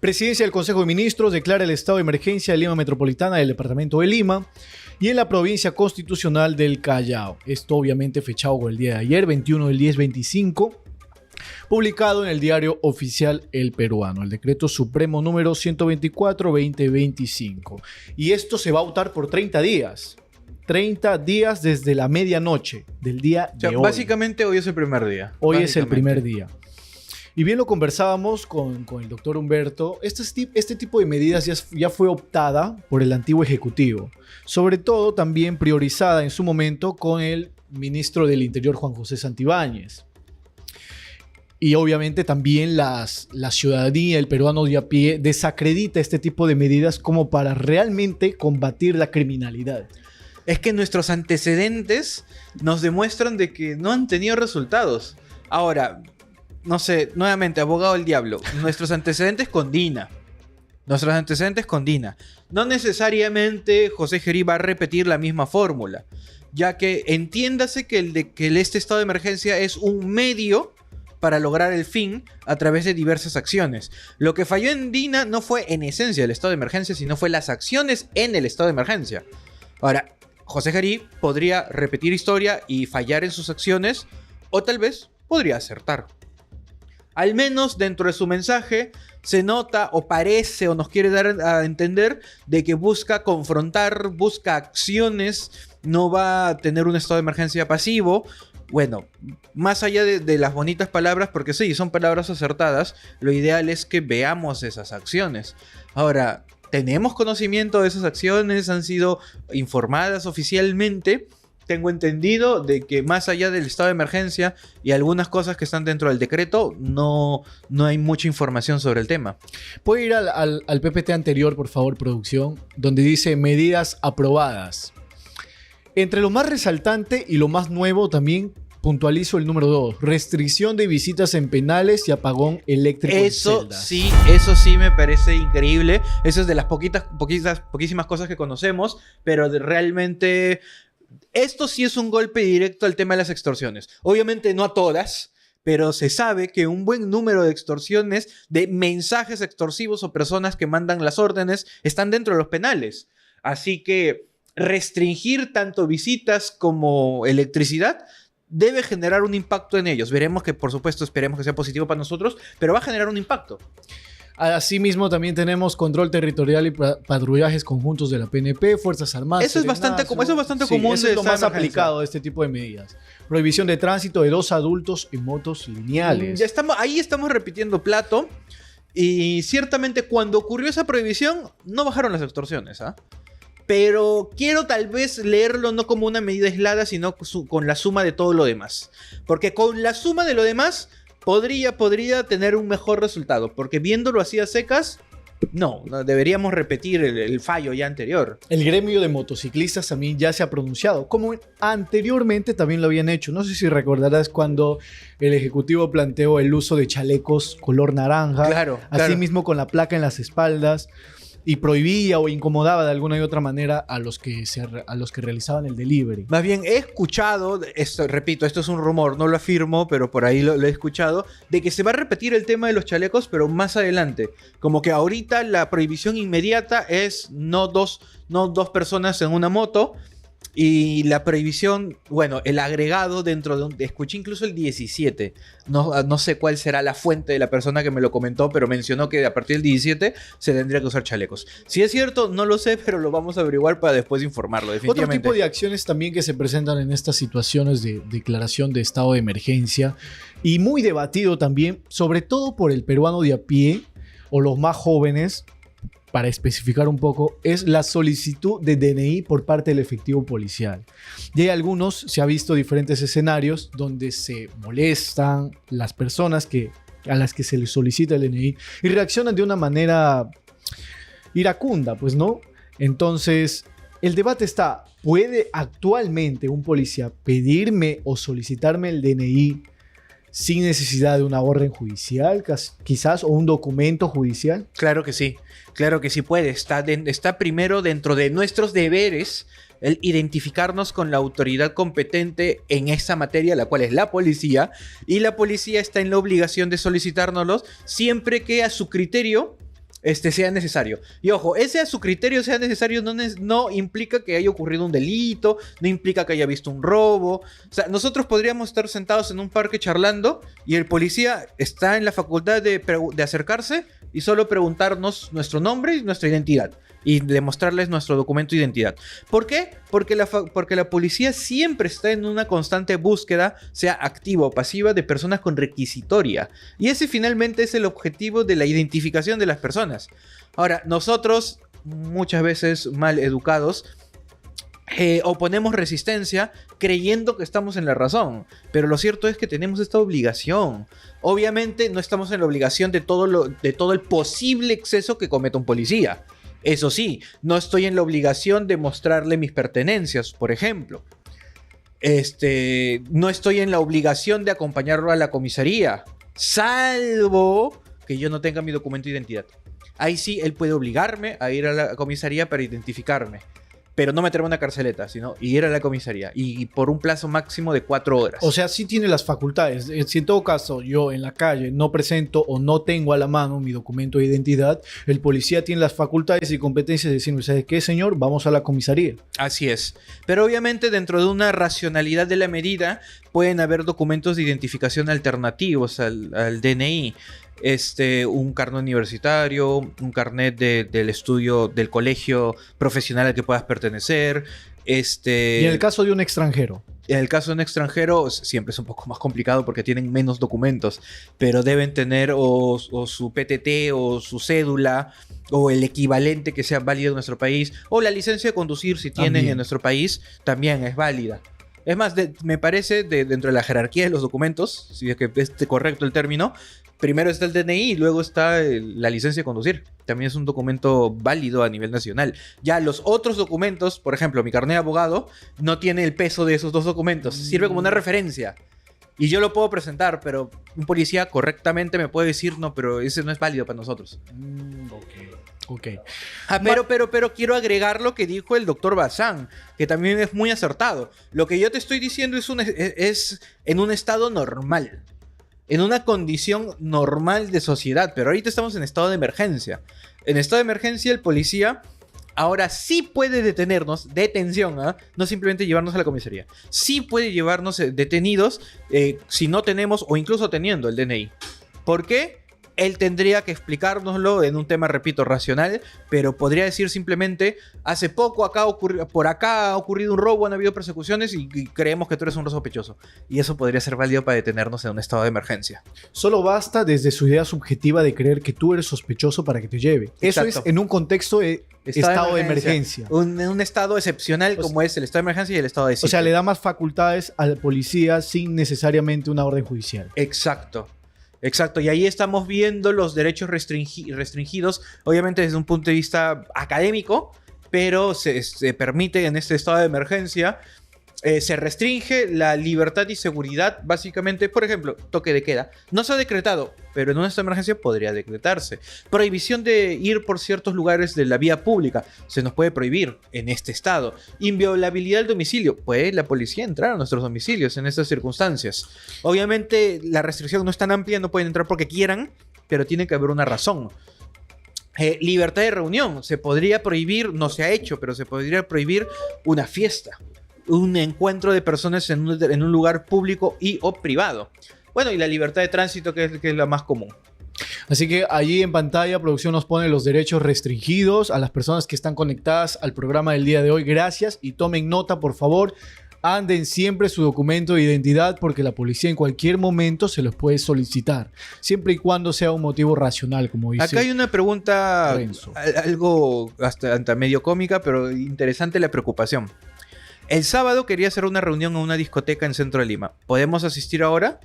B: Presidencia del Consejo de Ministros declara el estado de emergencia de Lima Metropolitana del Departamento de Lima y en la provincia constitucional del Callao. Esto obviamente fechado con el día de ayer, 21/10/25, publicado en el diario oficial El Peruano, el decreto supremo número 124/2025. Y esto se va a votar por 30 días. 30 días desde la medianoche del día
A: O sea,
B: de hoy.
A: básicamente hoy es el primer día.
B: Hoy es el
A: Básicamente.
B: primer día. Y bien lo conversábamos con el doctor Humberto. Este tipo de medidas ya fue optada por el antiguo Ejecutivo. Sobre todo también priorizada en su momento con el ministro del Interior, Juan José Santibáñez. Y obviamente también la ciudadanía, el peruano de a pie, desacredita este tipo de medidas como para realmente combatir la criminalidad.
A: Es que nuestros antecedentes nos demuestran de que no han tenido resultados. Ahora, no sé, nuevamente, abogado del diablo, nuestros antecedentes con Dina. No necesariamente José Gerí va a repetir la misma fórmula, ya que entiéndase que este estado de emergencia es un medio para lograr el fin a través de diversas acciones. Lo que falló en Dina no fue en esencia el estado de emergencia, sino fue las acciones en el estado de emergencia. Ahora, José Gerí podría repetir historia y fallar en sus acciones, o tal vez podría acertar. Al menos dentro de su mensaje se nota o parece o nos quiere dar a entender de que busca confrontar, busca acciones, no va a tener un estado de emergencia pasivo. Bueno, más allá de las bonitas palabras, porque sí, son palabras acertadas, lo ideal es que veamos esas acciones. Ahora, ¿tenemos conocimiento de esas acciones? ¿Han sido informadas oficialmente? tengo entendido de que más allá del estado de emergencia y algunas cosas que están dentro del decreto, no hay mucha información sobre el tema.
B: ¿Puede ir al PPT anterior, por favor, producción? Donde dice medidas aprobadas. Entre lo más resaltante y lo más nuevo también puntualizo el número 2. Restricción de visitas en penales y apagón eléctrico en celdas.
A: Eso sí me parece increíble. Eso es de las poquísimas cosas que conocemos, pero realmente esto sí es un golpe directo al tema de las extorsiones. Obviamente no a todas, pero se sabe que un buen número de extorsiones, de mensajes extorsivos o personas que mandan las órdenes, están dentro de los penales. Así que restringir tanto visitas como electricidad debe generar un impacto en ellos. Veremos que, por supuesto, esperemos que sea positivo para nosotros, pero va a generar un impacto.
B: Asimismo, también tenemos control territorial y patrullajes conjuntos de la PNP, Fuerzas Armadas.
A: Eso es bastante común.
B: Eso es lo más aplicado de este tipo de medidas. Prohibición de tránsito de 2 adultos en motos lineales.
A: Ahí estamos repitiendo plato. Y ciertamente cuando ocurrió esa prohibición, no bajaron las extorsiones, ¿ah? Pero quiero tal vez leerlo no como una medida aislada, sino con la suma de todo lo demás. Porque con la suma de lo demás podría tener un mejor resultado. Porque viéndolo así a secas, no deberíamos repetir el fallo ya anterior.
B: El gremio de motociclistas también ya se ha pronunciado, como anteriormente también lo habían hecho. No sé si recordarás cuando el Ejecutivo planteó el uso de chalecos color naranja.
A: Claro.
B: Asimismo con la placa en las espaldas. Y prohibía o incomodaba de alguna y otra manera a los que realizaban el delivery.
A: Más bien, he escuchado, repito, esto es un rumor, no lo afirmo, pero por ahí lo he escuchado, de que se va a repetir el tema de los chalecos, pero más adelante. Como que ahorita la prohibición inmediata es no dos personas en una moto. Y la prohibición, bueno, el agregado dentro de escuché incluso el 17. No sé cuál será la fuente de la persona que me lo comentó, pero mencionó que a partir del 17 se tendría que usar chalecos. Si es cierto, no lo sé, pero lo vamos a averiguar para después informarlo, definitivamente.
B: Otro tipo de acciones también que se presentan en estas situaciones de declaración de estado de emergencia y muy debatido también, sobre todo por el peruano de a pie o los más jóvenes, para especificar un poco, es la solicitud de DNI por parte del efectivo policial. Y hay algunos, se ha visto diferentes escenarios donde se molestan las personas a las que se les solicita el DNI y reaccionan de una manera iracunda, pues, ¿no? Entonces, el debate está, ¿puede actualmente un policía pedirme o solicitarme el DNI sin necesidad de una orden judicial, quizás, o un documento judicial?
A: Claro que sí puede. Está primero dentro de nuestros deberes el identificarnos con la autoridad competente en esa materia, la cual es la policía, y la policía está en la obligación de solicitárnoslos siempre que a su criterio sea necesario. Y ojo, ese a su criterio sea necesario no implica que haya ocurrido un delito, no implica que haya visto un robo. O sea, nosotros podríamos estar sentados en un parque charlando y el policía está en la facultad de acercarse y solo preguntarnos nuestro nombre y nuestra identidad y demostrarles nuestro documento de identidad. ¿Por qué? Porque la policía siempre está en una constante búsqueda, sea activa o pasiva, de personas con requisitoria. Y ese finalmente es el objetivo de la identificación de las personas. Ahora, nosotros, muchas veces mal educados, oponemos resistencia creyendo que estamos en la razón, pero lo cierto es que tenemos esta obligación. Obviamente no estamos en la obligación de todo el posible exceso que cometa un policía. Eso sí, no estoy en la obligación de mostrarle mis pertenencias, por ejemplo. No estoy en la obligación de acompañarlo a la comisaría, salvo que yo no tenga mi documento de identidad. Ahí sí, él puede obligarme a ir a la comisaría para identificarme, pero no meterme en una carceleta, sino ir a la comisaría y por un plazo máximo de 4 horas.
B: O sea, sí tiene las facultades. Si en todo caso yo en la calle no presento o no tengo a la mano mi documento de identidad, el policía tiene las facultades y competencias de decirme, ¿sabes qué, señor? Vamos a la comisaría.
A: Así es. Pero obviamente dentro de una racionalidad de la medida pueden haber documentos de identificación alternativos al DNI. Un carnet universitario, un carnet del estudio del colegio profesional al que puedas pertenecer.
B: Y en el caso de un extranjero.
A: En el caso de un extranjero siempre es un poco más complicado porque tienen menos documentos, pero deben tener o su PTT o su cédula o el equivalente que sea válido en nuestro país, o la licencia de conducir si tienen en nuestro país también es válida. Es más, me parece, dentro de la jerarquía de los documentos, si es que es correcto el término, primero está el DNI y luego está la licencia de conducir. También es un documento válido a nivel nacional. Ya los otros documentos, por ejemplo, mi carnet de abogado, no tiene el peso de esos dos documentos. Sirve como una referencia. Y yo lo puedo presentar, pero un policía correctamente me puede decir, no, pero ese no es válido para nosotros.
B: Ok.
A: Pero quiero agregar lo que dijo el doctor Bazán, que también es muy acertado. Lo que yo te estoy diciendo es en un estado normal, en una condición normal de sociedad, pero ahorita estamos en estado de emergencia. En estado de emergencia el policía ahora sí puede detenernos, detención, no simplemente llevarnos a la comisaría. Sí puede llevarnos detenidos si no tenemos o incluso teniendo el DNI. ¿Por qué? Él tendría que explicárnoslo en un tema, repito, racional, pero podría decir simplemente, hace poco por acá ha ocurrido un robo, han habido persecuciones y creemos que tú eres un sospechoso. Y eso podría ser válido para detenernos en un estado de emergencia.
B: Solo basta desde su idea subjetiva de creer que tú eres sospechoso para que te lleve.
A: Exacto.
B: Eso es en un contexto de estado de emergencia.
A: Un estado excepcional como es el estado de emergencia y el estado de sitio.
B: O sea, le da más facultades al policía sin necesariamente una orden judicial.
A: Exacto, y ahí estamos viendo los derechos restringidos, obviamente desde un punto de vista académico, pero se permite en este estado de emergencia, se restringe la libertad y seguridad, básicamente, por ejemplo, toque de queda. No se ha decretado, pero en una estado de emergencia podría decretarse. Prohibición de ir por ciertos lugares de la vía pública, se nos puede prohibir en este estado. Inviolabilidad del domicilio, puede la policía entrar a nuestros domicilios en estas circunstancias. Obviamente la restricción no es tan amplia, no pueden entrar porque quieran, pero tiene que haber una razón. Libertad de reunión, se podría prohibir, no se ha hecho, pero se podría prohibir una fiesta, un encuentro de personas en un lugar público y o privado. Bueno, y la libertad de tránsito, que es la más común.
B: Así que allí en pantalla producción nos pone los derechos restringidos a las personas que están conectadas al programa del día de hoy. Gracias y tomen nota, por favor. Anden siempre su documento de identidad porque la policía en cualquier momento se los puede solicitar, siempre y cuando sea un motivo racional, como dice.
A: Acá hay una pregunta,
B: Renzo.
A: algo hasta medio cómica, pero interesante la preocupación. El sábado quería hacer una reunión en una discoteca en Centro de Lima. ¿Podemos asistir ahora?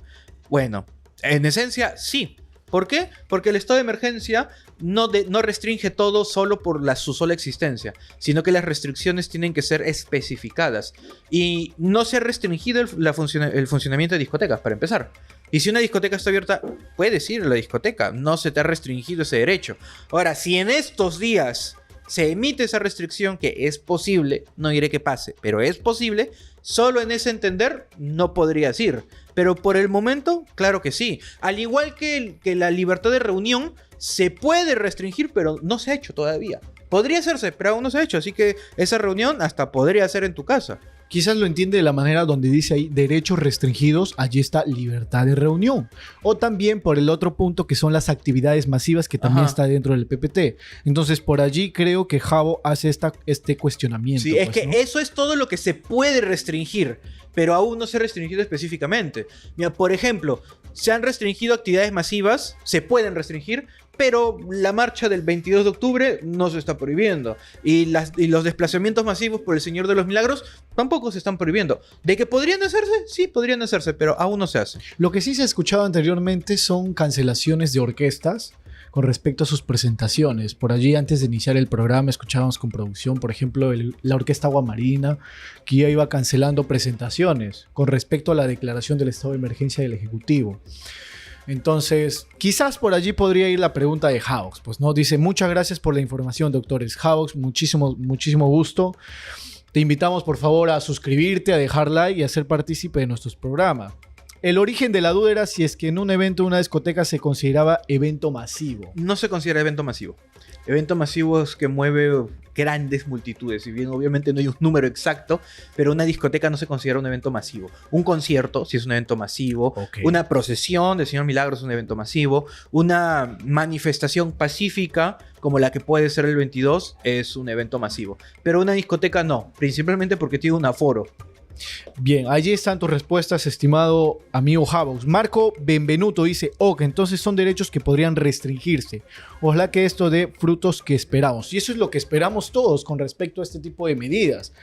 A: Bueno, en esencia, sí. ¿Por qué? Porque el estado de emergencia no restringe todo solo por su sola existencia, sino que las restricciones tienen que ser especificadas. Y no se ha restringido el funcionamiento de discotecas, para empezar. Y si una discoteca está abierta, puedes ir a la discoteca. No se te ha restringido ese derecho. Ahora, si en estos días se emite esa restricción, que es posible, no diré que pase, pero es posible, solo en ese entender no podrías ir. Pero por el momento, claro que sí. Al igual que la libertad de reunión, se puede restringir, pero no se ha hecho todavía. Podría hacerse, pero aún no se ha hecho, así que esa reunión hasta podría ser en tu casa.
B: Quizás lo entiende de la manera donde dice ahí derechos restringidos, allí está libertad de reunión. O también por el otro punto que son las actividades masivas que también está dentro del PPT. Entonces por allí creo que Javo hace este cuestionamiento.
A: Sí, es que ¿no? Eso es todo lo que se puede restringir, pero aún no se ha restringido específicamente. Mira, por ejemplo, se han restringido actividades masivas, se pueden restringir, pero la marcha del 22 de octubre no se está prohibiendo. Y los desplazamientos masivos por el Señor de los Milagros tampoco se están prohibiendo. ¿De que podrían hacerse? Sí, podrían hacerse, pero aún no se hace.
B: Lo que sí se ha escuchado anteriormente son cancelaciones de orquestas con respecto a sus presentaciones. Por allí, antes de iniciar el programa, escuchábamos con producción, por ejemplo, la Orquesta Agua Marina, que ya iba cancelando presentaciones con respecto a la declaración del estado de emergencia del Ejecutivo. Entonces, quizás por allí podría ir la pregunta de Havox. Pues no, dice, muchas gracias por la información, doctores. Havox, muchísimo gusto. Te invitamos, por favor, a suscribirte, a dejar like y a ser partícipe de nuestros programas. El origen de la duda era si es que en un evento de una discoteca se consideraba evento masivo.
A: No se considera evento masivo. Evento masivo es que mueve grandes multitudes. Si bien obviamente no hay un número exacto, pero una discoteca no se considera un evento masivo. Un concierto sí es un evento masivo. Okay. Una procesión del Señor Milagro es un evento masivo. Una manifestación pacífica como la que puede ser el 22 es un evento masivo. Pero una discoteca no, principalmente porque tiene un aforo.
B: Bien, allí están tus respuestas, estimado amigo Havox. Marco Benvenuto dice, que entonces son derechos que podrían restringirse. Ojalá que esto dé frutos que esperamos. Y eso es lo que esperamos todos con respecto a este tipo de medidas.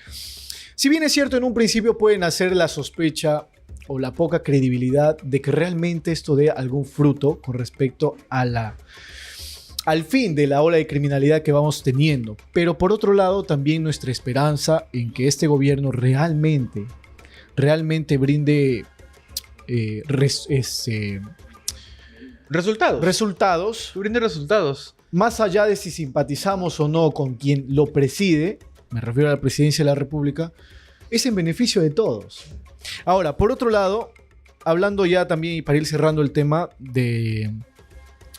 B: Si bien es cierto, en un principio pueden hacer la sospecha o la poca credibilidad de que realmente esto dé algún fruto con respecto al fin de la ola de criminalidad que vamos teniendo. Pero por otro lado, también nuestra esperanza en que este gobierno realmente brinde resultados,
A: Brinde resultados.
B: más allá de si simpatizamos o no con quien lo preside, me refiero a la presidencia de la República, es en beneficio de todos. Ahora, por otro lado, hablando ya también, y para ir cerrando el tema de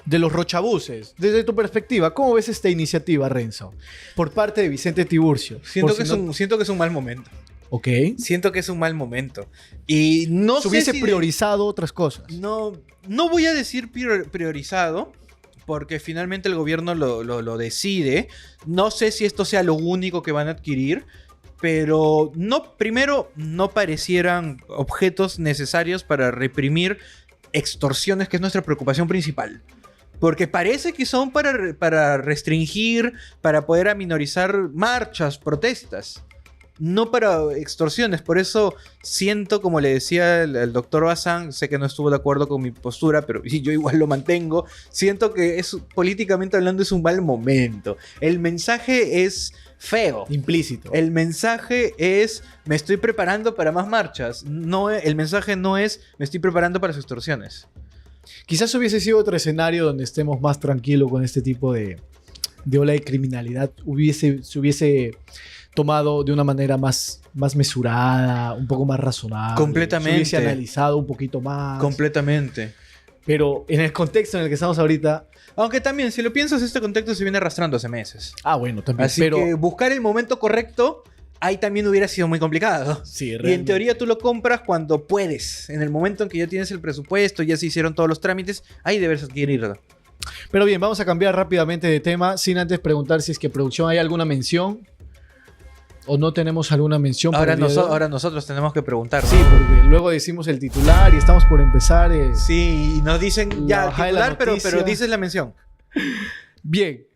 B: los rochabuses, desde tu perspectiva, ¿cómo ves esta iniciativa, Renzo? Por parte de Vicente Tiburcio.
A: Siento que es un mal momento.
B: Ok.
A: Siento que es un mal momento. Y no
B: Se
A: sé
B: hubiese
A: si
B: priorizado otras cosas.
A: No voy a decir priorizado, porque finalmente el gobierno lo decide. No sé si esto sea lo único que van a adquirir, pero primero no parecieran objetos necesarios para reprimir extorsiones, que es nuestra preocupación principal. Porque parece que son para restringir, para poder aminorizar marchas, protestas. No para extorsiones. Por eso siento, como le decía el doctor Bazán, sé que no estuvo de acuerdo con mi postura, pero yo igual lo mantengo. Siento que políticamente hablando es un mal momento. El mensaje es feo.
B: Implícito.
A: El mensaje es: me estoy preparando para más marchas. No, el mensaje no es: me estoy preparando para las extorsiones.
B: Quizás hubiese sido otro escenario donde estemos más tranquilos con este tipo de ola de criminalidad. Se hubiese tomado de una manera más mesurada, un poco más razonable.
A: Completamente.
B: Se hubiese analizado un poquito más.
A: Completamente.
B: Pero en el contexto en el que estamos ahorita...
A: Aunque también, si lo piensas, este contexto se viene arrastrando hace meses.
B: Ah, bueno, también.
A: Así que buscar el momento correcto, ahí también hubiera sido muy complicado.
B: Sí,
A: y en teoría tú lo compras cuando puedes. En el momento en que ya tienes el presupuesto, ya se hicieron todos los trámites, ahí debes adquirirlo.
B: Pero bien, vamos a cambiar rápidamente de tema, sin antes preguntar si es que producción hay alguna mención o no tenemos alguna mención.
A: Ahora nosotros tenemos que preguntar, ¿no?
B: Sí, porque luego decimos el titular y estamos por empezar.
A: Sí, y nos dicen ya el
B: bajada de la
A: titular, pero
B: noticia.
A: dices la mención.
B: Bien,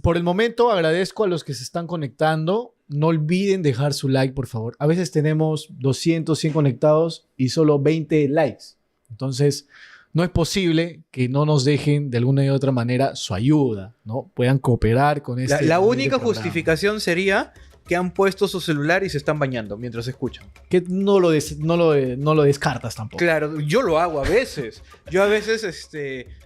B: por el momento agradezco a los que se están conectando. No olviden dejar su like, por favor. A veces tenemos 200, 100 conectados y solo 20 likes. Entonces, no es posible que no nos dejen de alguna y otra manera su ayuda, ¿no? Puedan cooperar con este
A: La
B: humilde
A: única
B: programa.
A: justificación sería que han puesto su celular y se están bañando mientras escuchan.
B: Que no lo descartas tampoco.
A: Claro, yo lo hago a veces. Yo a veces,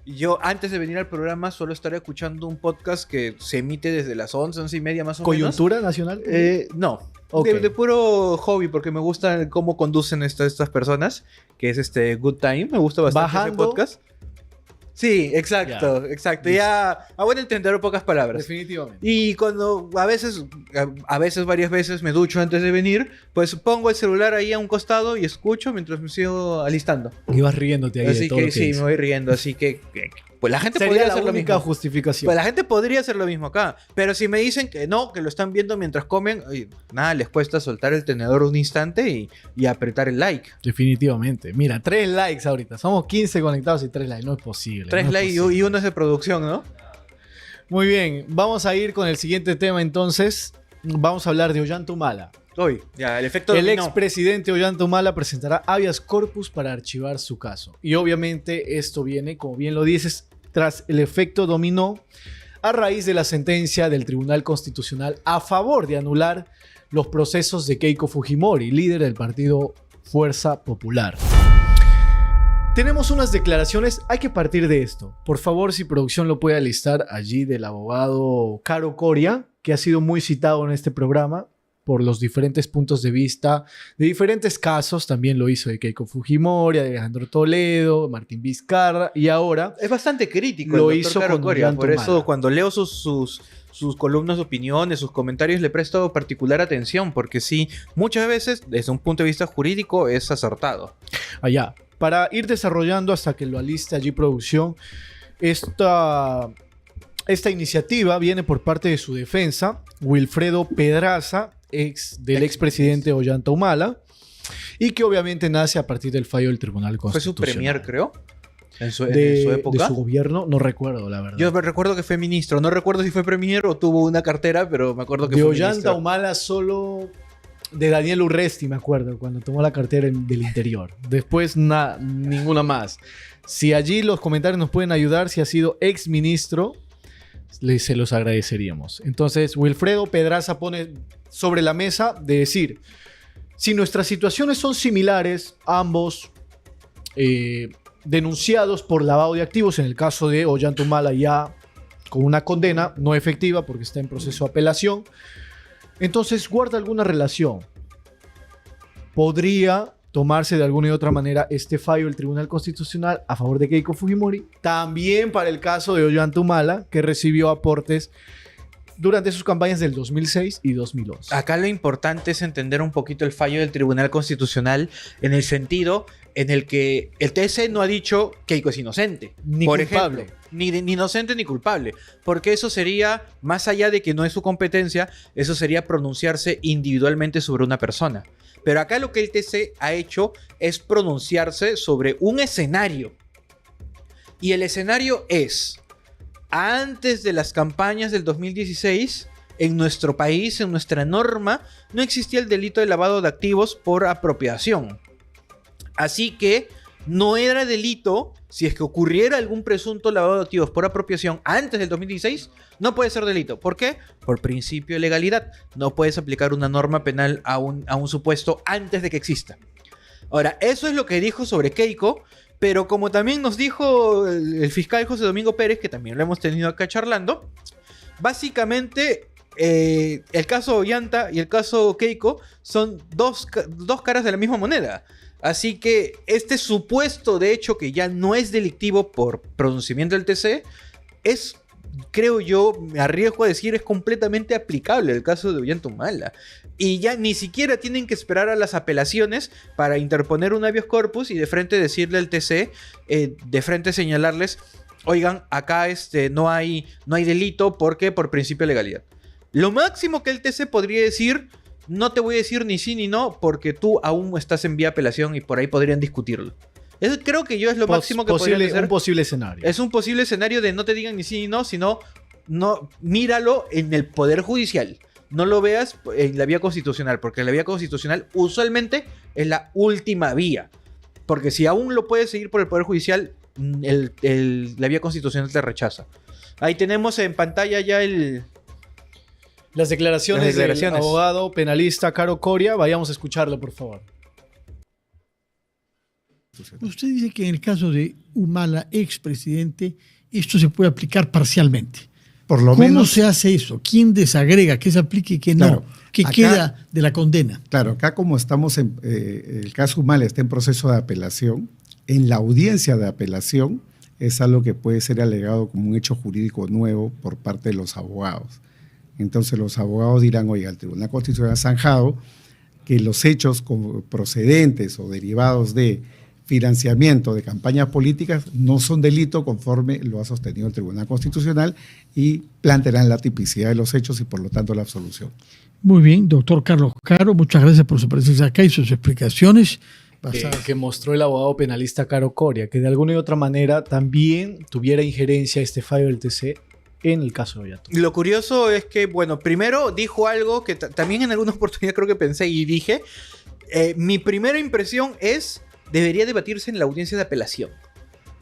A: yo antes de venir al programa solo estaré escuchando un podcast que se emite desde las 11:30 más o
B: ¿Coyuntura nacional?
A: menos. No.
B: Ok.
A: De puro hobby, porque me gusta cómo conducen estas personas, que es Good Time. Me gusta bastante ese
B: Bajando.
A: podcast. Sí, exacto. Ya, a buen entender, pocas palabras.
B: Definitivamente.
A: Y cuando a veces, varias veces me ducho antes de venir, pues pongo el celular ahí a un costado y escucho mientras me sigo alistando.
B: Y vas riéndote ahí de
A: Así
B: todo
A: que
B: lo que
A: sí,
B: dice.
A: me voy riendo. Así que pues la gente
B: Sería
A: podría
B: la
A: hacer lo
B: única
A: mismo.
B: justificación.
A: Pues la gente podría hacer lo mismo acá. Pero si me dicen que no, que lo están viendo mientras comen, nada, les cuesta soltar el tenedor un instante y apretar el like.
B: Definitivamente. Mira, 3 likes ahorita. Somos 15 conectados y 3 likes. No es posible.
A: 3
B: no es
A: likes
B: posible.
A: y uno es de producción, ¿no?
B: Muy bien. Vamos a ir con el siguiente tema entonces. Vamos a hablar de Ollanta Humala.
A: Hoy, ya, el efecto
B: El
A: dominó.
B: expresidente Ollanta Humala presentará habeas corpus para archivar su caso. Y obviamente esto viene, como bien lo dices, tras el efecto dominó a raíz de la sentencia del Tribunal Constitucional a favor de anular los procesos de Keiko Fujimori, líder del partido Fuerza Popular. Tenemos unas declaraciones, hay que partir de esto. Por favor, si producción lo puede alistar allí, del abogado Caro Coria, que ha sido muy citado en este programa por los diferentes puntos de vista de diferentes casos. También lo hizo de Keiko Fujimori, de Alejandro Toledo, Martín Vizcarra, y ahora
A: Es bastante crítico
B: Lo
A: el
B: hizo
A: doctor Caro
B: con
A: Coria.
B: Ollanta
A: Por eso
B: Humala.
A: cuando leo sus columnas de opiniones, sus comentarios, le presto particular atención, porque sí, muchas veces desde un punto de vista jurídico es acertado.
B: allá. Para ir desarrollando hasta que lo aliste allí producción, esta iniciativa viene por parte de su defensa, Wilfredo Pedraza, del expresidente Ollanta Humala, y que obviamente nace a partir del fallo del Tribunal
A: Fue su
B: Constitucional.
A: premier, creo. en su
B: de
A: época.
B: su gobierno, no recuerdo, la verdad.
A: Yo me recuerdo que fue ministro. No recuerdo si fue premier o tuvo una cartera, pero me acuerdo que
B: de
A: fue
B: Ollanta
A: ministro.
B: Humala solo de Daniel Urresti, me acuerdo, cuando tomó la cartera del interior. Después ninguna más. Si allí los comentarios nos pueden ayudar, si ha sido ex ministro, se los agradeceríamos. Entonces, Wilfredo Pedraza pone sobre la mesa de decir, si nuestras situaciones son similares, ambos denunciados por lavado de activos, en el caso de Ollanta Humala ya con una condena no efectiva porque está en proceso de apelación, entonces guarda alguna relación. Podría tomarse de alguna y otra manera este fallo del Tribunal Constitucional a favor de Keiko Fujimori, también para el caso de Ollanta Humala, que recibió aportes durante sus campañas del 2006 y 2011.
A: Acá lo importante es entender un poquito el fallo del Tribunal Constitucional en el sentido en el que el TC no ha dicho que Keiko es inocente.
B: Ni
A: por
B: culpable.
A: ejemplo, ni inocente ni culpable. Porque eso sería, más allá de que no es su competencia, eso sería pronunciarse individualmente sobre una persona. Pero acá lo que el TC ha hecho es pronunciarse sobre un escenario. Y el escenario es, antes de las campañas del 2016, en nuestro país, en nuestra norma, no existía el delito de lavado de activos por apropiación. Así que no era delito, si es que ocurriera algún presunto lavado de activos por apropiación antes del 2016, no puede ser delito. ¿Por qué? Por principio de legalidad. No puedes aplicar una norma penal a un supuesto antes de que exista. Ahora, eso es lo que dijo sobre Keiko, pero como también nos dijo el fiscal José Domingo Pérez, que también lo hemos tenido acá charlando, básicamente el caso Ollanta y el caso Keiko son dos caras de la misma moneda. Así que este supuesto de hecho que ya no es delictivo por pronunciamiento del TC es, creo yo, me arriesgo a decir, es completamente aplicable el caso de Ollanta Humala. Y ya ni siquiera tienen que esperar a las apelaciones para interponer un habeas corpus y de frente decirle al TC, de frente señalarles, oigan, acá no hay delito porque por principio de legalidad. Lo máximo que el TC podría decir, no te voy a decir ni sí ni no porque tú aún estás en vía apelación y por ahí podrían discutirlo. Eso creo que yo es lo máximo que podrían hacer.
B: Un posible escenario.
A: Es un posible escenario de no te digan ni sí ni no, sino míralo en el Poder Judicial. No lo veas en la vía constitucional, porque la vía constitucional usualmente es la última vía. Porque si aún lo puedes seguir por el Poder Judicial, la vía constitucional te rechaza. Ahí tenemos en pantalla ya
B: las declaraciones del abogado penalista Caro Coria. Vayamos a escucharlo, por favor.
E: Usted dice que en el caso de Humala, expresidente, esto se puede aplicar parcialmente.
F: Por lo
E: ¿Cómo
F: menos,
E: se hace eso? ¿Quién desagrega? ¿Qué se aplica y qué no?
F: Claro,
E: ¿Qué
F: acá
E: queda de la condena?
F: claro, acá como estamos el caso Humala está en proceso de apelación, en la audiencia de apelación es algo que puede ser alegado como un hecho jurídico nuevo por parte de los abogados. Entonces los abogados dirán, oiga, el Tribunal Constitucional ha zanjado que los hechos procedentes o derivados de financiamiento de campañas políticas no son delito conforme lo ha sostenido el Tribunal Constitucional y plantearán la tipicidad de los hechos y por lo tanto la absolución.
E: Muy bien, doctor Carlos Caro, muchas gracias por su presencia acá y sus explicaciones.
B: Que mostró el abogado penalista Caro Coria, que de alguna y otra manera también tuviera injerencia este fallo del TC en el caso de Ollanta.
A: Lo curioso es que, bueno, primero dijo algo que también en alguna oportunidad creo que pensé y dije, mi primera impresión es, debería debatirse en la audiencia de apelación.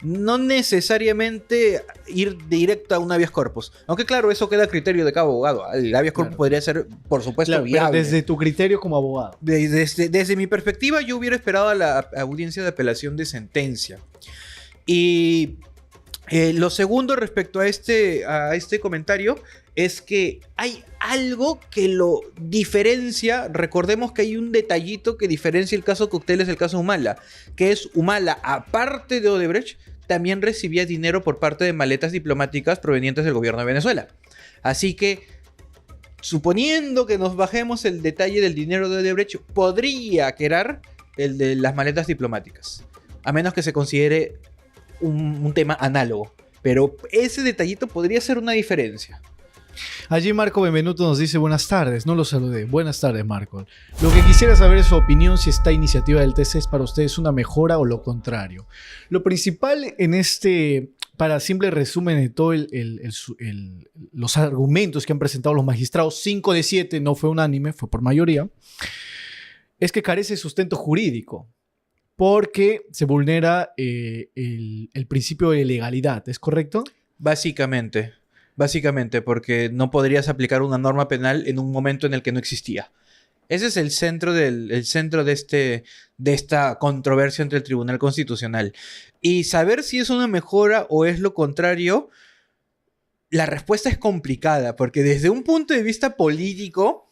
A: No necesariamente ir directo a un habeas corpus. Aunque claro, eso queda a criterio de cada abogado. El habeas corpus podría ser, por supuesto,
B: Claro, pero
A: viable.
B: desde tu criterio como abogado.
A: Desde mi perspectiva, yo hubiera esperado a la audiencia de apelación de sentencia. Y lo segundo respecto a este comentario es que hay algo que lo diferencia. Recordemos que hay un detallito que diferencia el caso Cocteles del caso Humala, que es Humala, aparte de Odebrecht, también recibía dinero por parte de maletas diplomáticas provenientes del gobierno de Venezuela. Así que, suponiendo que nos bajemos el detalle del dinero de Odebrecht, podría quedar el de las maletas diplomáticas, a menos que se considere un tema análogo. Pero ese detallito podría ser una diferencia.
B: Allí Marco Benvenuto nos dice buenas tardes, no lo saludé. Buenas tardes, Marco. Lo que quisiera saber es su opinión si esta iniciativa del TC es para ustedes una mejora o lo contrario. Lo principal en para simple resumen de todo los argumentos que han presentado los magistrados, 5 de 7, no fue unánime, fue por mayoría, es que carece de sustento jurídico porque se vulnera el principio de legalidad, ¿es correcto? Básicamente, porque no podrías aplicar una norma penal en un momento en el que no existía. Ese es el centro de esta controversia entre el Tribunal Constitucional. Y saber si es una mejora o es lo contrario, la respuesta es complicada, porque desde un punto de vista político,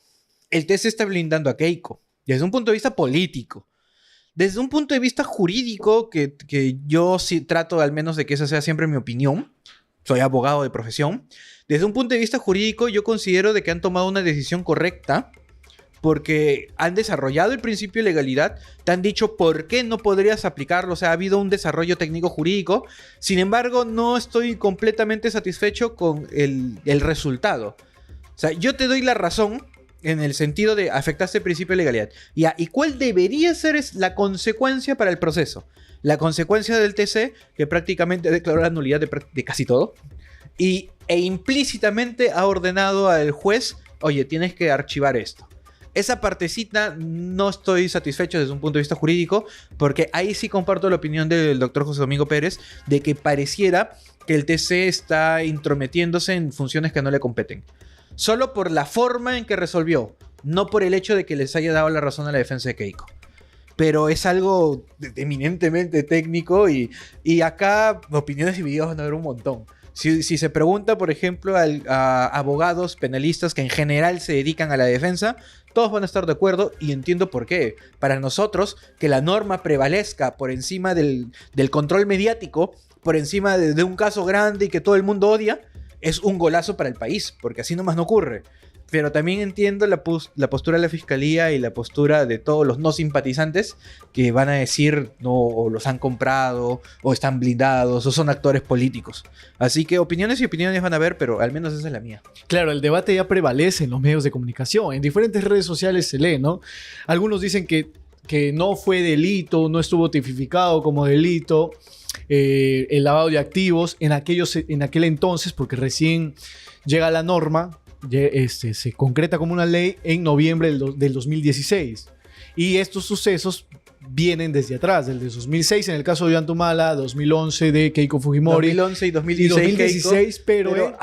B: el TC está blindando a Keiko. Desde un punto de vista político. Desde un punto de vista jurídico, que yo sí trato al menos de que esa sea siempre mi opinión, soy abogado de profesión, desde un punto de vista jurídico yo considero de que han tomado una decisión correcta, porque han desarrollado el principio de legalidad, te han dicho por qué no podrías aplicarlo, o sea, ha habido un desarrollo técnico jurídico. Sin embargo, no estoy completamente satisfecho con el resultado. O sea, yo te doy la razón en el sentido de afectaste el principio de legalidad. ¿Y cuál debería ser la consecuencia para el proceso? La consecuencia del TC, que prácticamente declaró la nulidad de casi todo, e implícitamente ha ordenado al juez, oye, tienes que archivar esto. Esa partecita no estoy satisfecho desde un punto de vista jurídico, porque ahí sí comparto la opinión del doctor José Domingo Pérez de que pareciera que el TC está intrometiéndose en funciones que no le competen. Solo por la forma en que resolvió, no por el hecho de que les haya dado la razón a la defensa de Keiko. Pero es algo eminentemente técnico y acá opiniones divididas van a haber un montón. Si se pregunta, por ejemplo, a abogados penalistas que en general se dedican a la defensa, todos van a estar de acuerdo y entiendo por qué. Para nosotros, que la norma prevalezca por encima del control mediático, por encima de un caso grande y que todo el mundo odia, es un golazo para el país, porque así nomás no ocurre. Pero también entiendo la postura de la fiscalía y la postura de todos los no simpatizantes que van a decir no, o los han comprado, o están blindados, o son actores políticos. Así que opiniones y opiniones van a haber, pero al menos esa es la mía. Claro, el debate ya prevalece en los medios de comunicación. En diferentes redes sociales se lee, ¿no? Algunos dicen que no fue delito, no estuvo tipificado como delito el lavado de activos en aquel entonces, porque recién llega la norma. Se concreta como una ley en noviembre del 2016 y estos sucesos vienen desde atrás, desde 2006 en el caso de Ollantumala, 2011 de Keiko Fujimori, 2011 y 2016 pero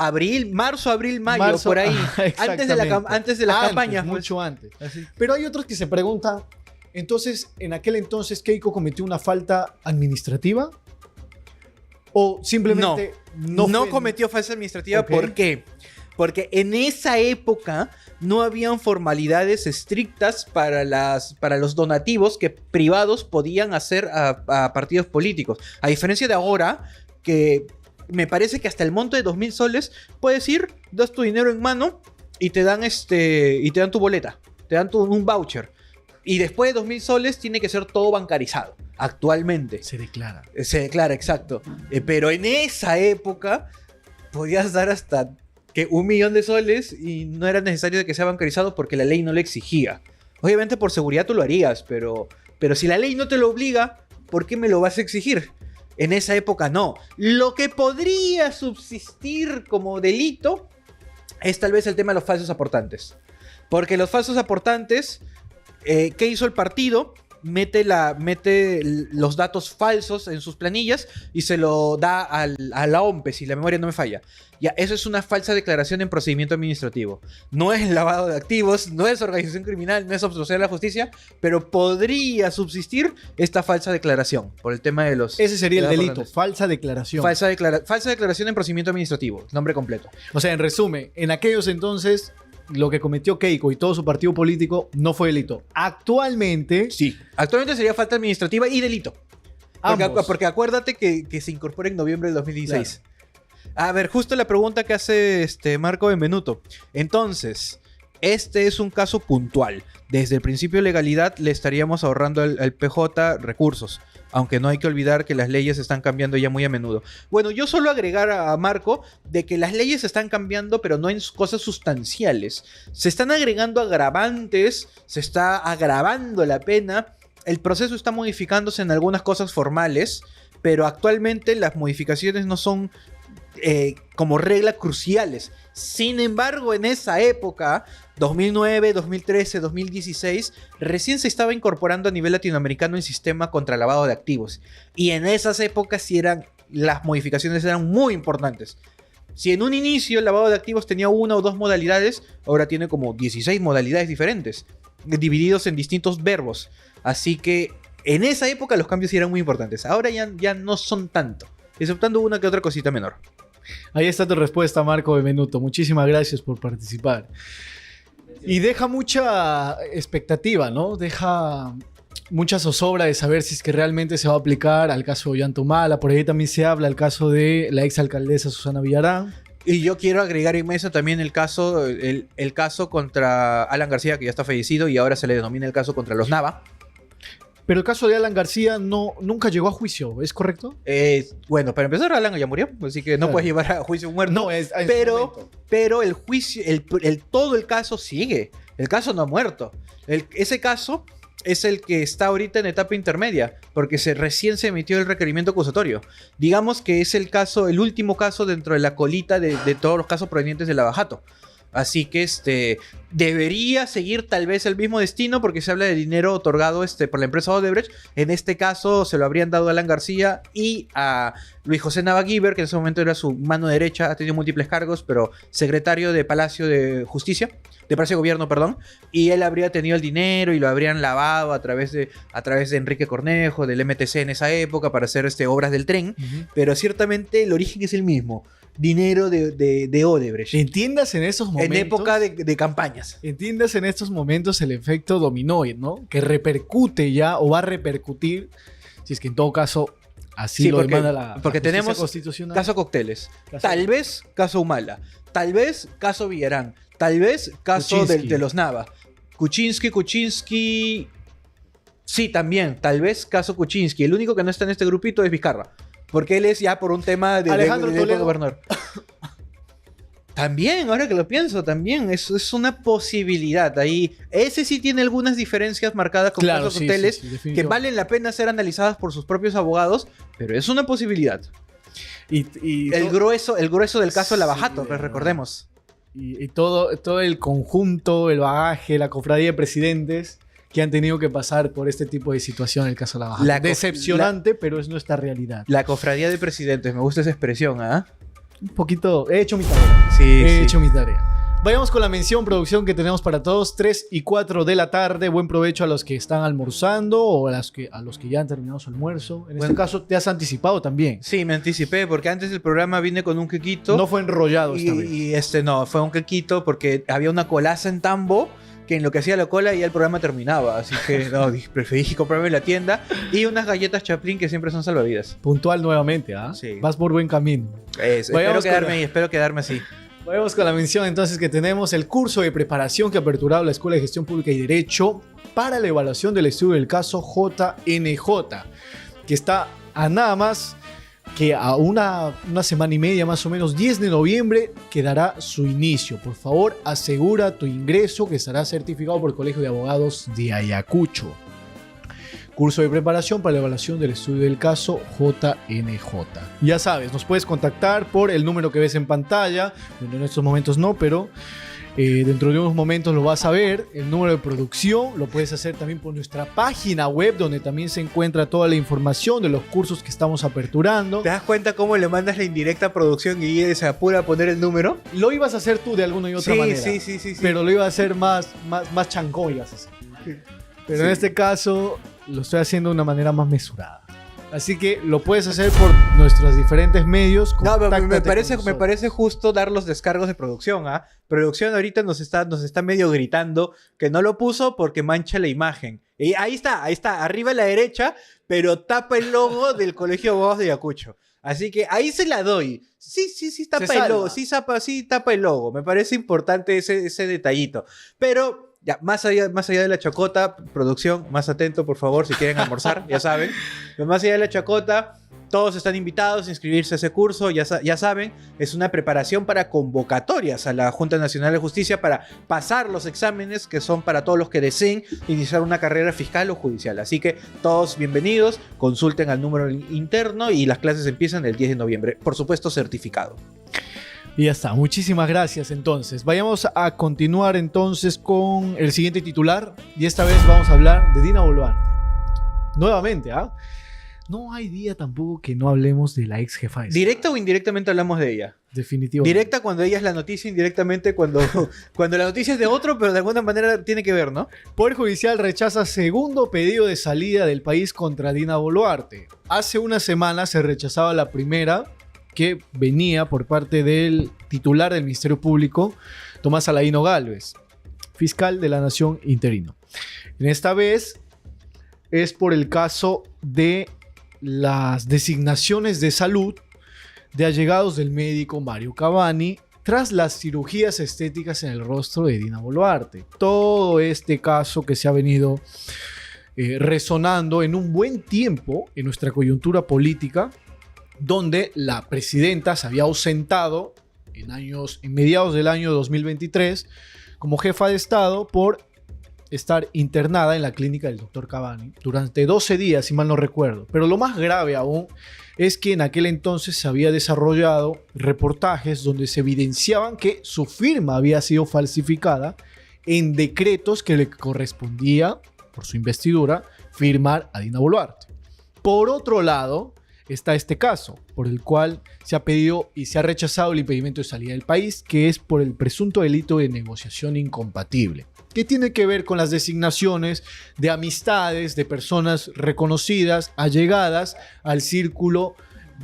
B: marzo, abril, mayo, por ahí, antes de las campañas, mucho antes. Así. Pero hay otros que se preguntan, entonces, ¿en aquel entonces Keiko cometió una falta administrativa? ¿O simplemente no cometió falta administrativa? Okay. ¿Por qué? Porque en esa época no habían formalidades estrictas para los donativos que privados podían hacer a partidos políticos. A diferencia de ahora, que me parece que hasta el monto de 2,000 soles puedes ir, das tu dinero en mano y te dan tu boleta, te dan un voucher. Y después de 2,000 soles tiene que ser todo bancarizado. Actualmente. Se declara, exacto. Pero en esa época podías dar hasta que 1,000,000 de soles y no era necesario que sea bancarizado porque la ley no lo exigía. Obviamente por seguridad tú lo harías, pero si la ley no te lo obliga, ¿por qué me lo vas a exigir? En esa época no. Lo que podría subsistir como delito es tal vez el tema de los falsos aportantes. Porque los falsos aportantes, ¿qué hizo el partido? Mete los datos falsos en sus planillas y se lo da a la OMPE, si la memoria no me falla. Ya, eso es una falsa declaración en procedimiento administrativo. No es lavado de activos, no es organización criminal, no es obstrucción a la justicia, pero podría subsistir esta falsa declaración por el tema de los... Ese sería el delito, falsa declaración. Falsa declaración en procedimiento administrativo, nombre completo. O sea, en resumen, en aquellos entonces... lo que cometió Keiko y todo su partido político no fue delito. Actualmente... Sí. Actualmente sería falta administrativa y delito. Porque acuérdate que se incorpora en noviembre del 2016. Claro. A ver, justo la pregunta que hace Marco Benvenuto. Entonces, este es un caso puntual. Desde el principio de legalidad le estaríamos ahorrando al PJ recursos.
A: aunque no hay que olvidar que las leyes están cambiando ya muy a menudo. Bueno, yo solo agregar a Marco de que las leyes están cambiando, pero no en cosas sustanciales. Se están agregando agravantes, se está agravando la pena, el proceso está modificándose en algunas cosas formales, pero actualmente las modificaciones no son como regla cruciales. Sin embargo, en esa época, 2009, 2013, 2016, recién se estaba incorporando a nivel latinoamericano el sistema contra lavado de activos. Y en esas épocas las modificaciones eran muy importantes. Si en un inicio el lavado de activos tenía 1 o 2 modalidades, ahora tiene como 16 modalidades diferentes, divididos en distintos verbos. Así que en esa época los cambios sí eran muy importantes. Ahora ya no son tanto, exceptando una que otra cosita menor.
B: Ahí está tu respuesta, Marco Benvenuto. Muchísimas gracias por participar. Y deja mucha expectativa, ¿no? Deja mucha zozobra de saber si es que realmente se va a aplicar al caso de Ollantumala. Por ahí también se habla del caso de la exalcaldesa Susana Villarán.
A: Y yo quiero agregar en mesa también el caso contra Alan García, que ya está fallecido, y ahora se le denomina el caso contra los Nava.
B: Pero el caso de Alan García nunca llegó a juicio, ¿es correcto?
A: Bueno, para empezar, Alan ya murió, así que no puedes llevar a juicio un muerto.
B: No,
A: pero el juicio, todo el caso sigue. El caso no ha muerto. Ese caso es el que está ahorita en etapa intermedia, porque recién se emitió el requerimiento acusatorio. Digamos que es el último caso dentro de la colita de todos los casos provenientes de Lava Jato. Así que debería seguir tal vez el mismo destino, porque se habla de dinero otorgado por la empresa Odebrecht. En este caso se lo habrían dado a Alan García y a Luis José Nava Guiber, que en ese momento era su mano derecha, ha tenido múltiples cargos, pero secretario de Palacio de Justicia, de Palacio de Gobierno, perdón, y él habría tenido el dinero y lo habrían lavado a través de Enrique Cornejo, del MTC en esa época, para hacer obras del tren. Pero ciertamente el origen es el mismo. Dinero de Odebrecht.
B: Entiendas en esos momentos.
A: En época de campañas.
B: Entiendas en estos momentos el efecto dominó, ¿no? Que repercute ya o va a repercutir, si es que en todo caso así lo demanda la
A: porque
B: justicia
A: tenemos
B: constitucional.
A: Caso Cócteles, tal vez caso Humala, tal vez caso Villarán, tal vez caso de los Nava, Kuczynski. Sí, también, tal vez caso Kuczynski. El único que no está en este grupito es Vizcarra. Porque él es ya por un tema de gobernador. También, ahora que lo pienso, también es una posibilidad ahí. Ese sí tiene algunas diferencias marcadas con casos Cócteles que valen la pena ser analizadas por sus propios abogados, pero es una posibilidad. Y el grueso del caso de Lava Jato, pues recordemos.
B: Y todo el conjunto, el bagaje, la cofradía de presidentes que han tenido que pasar por este tipo de situación en el caso de Lava Jato. Decepcionante, pero es nuestra realidad.
A: La cofradía de presidentes, me gusta esa expresión, ¿ah?
B: Un poquito, he hecho mi tarea. He hecho mi tarea. Vayamos con la mención, producción, que tenemos para todos. 3 y 4 de la tarde. Buen provecho a los que están almorzando o a los que ya han terminado su almuerzo. En este caso, te has anticipado también.
A: Sí, me anticipé porque antes del programa vine con un quequito.
B: No fue enrollado esta vez.
A: Y no, fue un quequito porque había una colaza en Tambo que en lo que hacía la cola ya el programa terminaba. Así que preferí comprarme en la tienda. Y unas galletas Chaplin que siempre son salvavidas.
B: Puntual nuevamente, ¿ah?
A: Sí.
B: Vas por buen camino.
A: Espero quedarme así.
B: Vayamos con la mención entonces que tenemos el curso de preparación que ha aperturado la Escuela de Gestión Pública y Derecho para la evaluación del estudio del caso JNJ, que está a nada más que a una semana y media más o menos, 10 de noviembre, quedará su inicio. Por favor, asegura tu ingreso, que estará certificado por el Colegio de Abogados de Ayacucho. Curso de preparación para la evaluación del estudio del caso JNJ. Ya sabes, nos puedes contactar por el número que ves en pantalla. Bueno, en estos momentos no, pero dentro de unos momentos lo vas a ver. El número de producción lo puedes hacer también por nuestra página web, donde también se encuentra toda la información de los cursos que estamos aperturando.
A: ¿Te das cuenta cómo le mandas la indirecta a producción y se apura a poner el número?
B: Lo ibas a hacer tú de alguna y otra manera.
A: Sí.
B: Pero lo iba a hacer más chancón, ibas a hacer. Pero en este caso lo estoy haciendo de una manera más mesurada. Así que lo puedes hacer por nuestros diferentes medios.
A: No, me parece justo dar los descargos de producción. Producción ahorita nos está medio gritando que no lo puso porque mancha la imagen. Y ahí está, arriba a la derecha, pero tapa el logo del Colegio de Abogados de Ayacucho. Así que ahí se la doy. Sí, tapa el logo. Sí, tapa el logo. Me parece importante ese detallito. Pero Ya, más allá de la chacota, producción, más atento, por favor, si quieren almorzar, ya saben. Pero más allá de la chacota, todos están invitados a inscribirse a ese curso, ya saben, es una preparación para convocatorias a la Junta Nacional de Justicia para pasar los exámenes que son para todos los que deseen iniciar una carrera fiscal o judicial. Así que todos bienvenidos, consulten al número interno y las clases empiezan el 10 de noviembre. Por supuesto, certificado.
B: Y ya está, muchísimas gracias entonces. Vayamos a continuar entonces con el siguiente titular y esta vez vamos a hablar de Dina Boluarte. Nuevamente, ¿ah? No hay día tampoco que no hablemos de la ex jefa de Estado.
A: ¿Directa o indirectamente hablamos de ella?
B: Definitivamente.
A: Directa cuando ella es la noticia, indirectamente cuando la noticia es de otro, pero de alguna manera tiene que ver, ¿no?
B: Poder Judicial rechaza segundo pedido de salida del país contra Dina Boluarte. Hace una semana se rechazaba la primera, que venía por parte del titular del Ministerio Público, Tomás Aladino Gálvez, fiscal de la Nación interino. En esta vez es por el caso de las designaciones de salud de allegados del médico Mario Cavani tras las cirugías estéticas en el rostro de Dina Boluarte. Todo este caso que se ha venido resonando en un buen tiempo en nuestra coyuntura política, donde la presidenta se había ausentado en mediados del año 2023 como jefa de Estado por estar internada en la clínica del doctor Cavani durante 12 días, si mal no recuerdo. Pero lo más grave aún es que en aquel entonces se había desarrollado reportajes donde se evidenciaban que su firma había sido falsificada en decretos que le correspondía, por su investidura, firmar a Dina Boluarte. Por otro lado, está este caso, por el cual se ha pedido y se ha rechazado el impedimento de salida del país, que es por el presunto delito de negociación incompatible, que tiene que ver con las designaciones de amistades de personas reconocidas, allegadas al círculo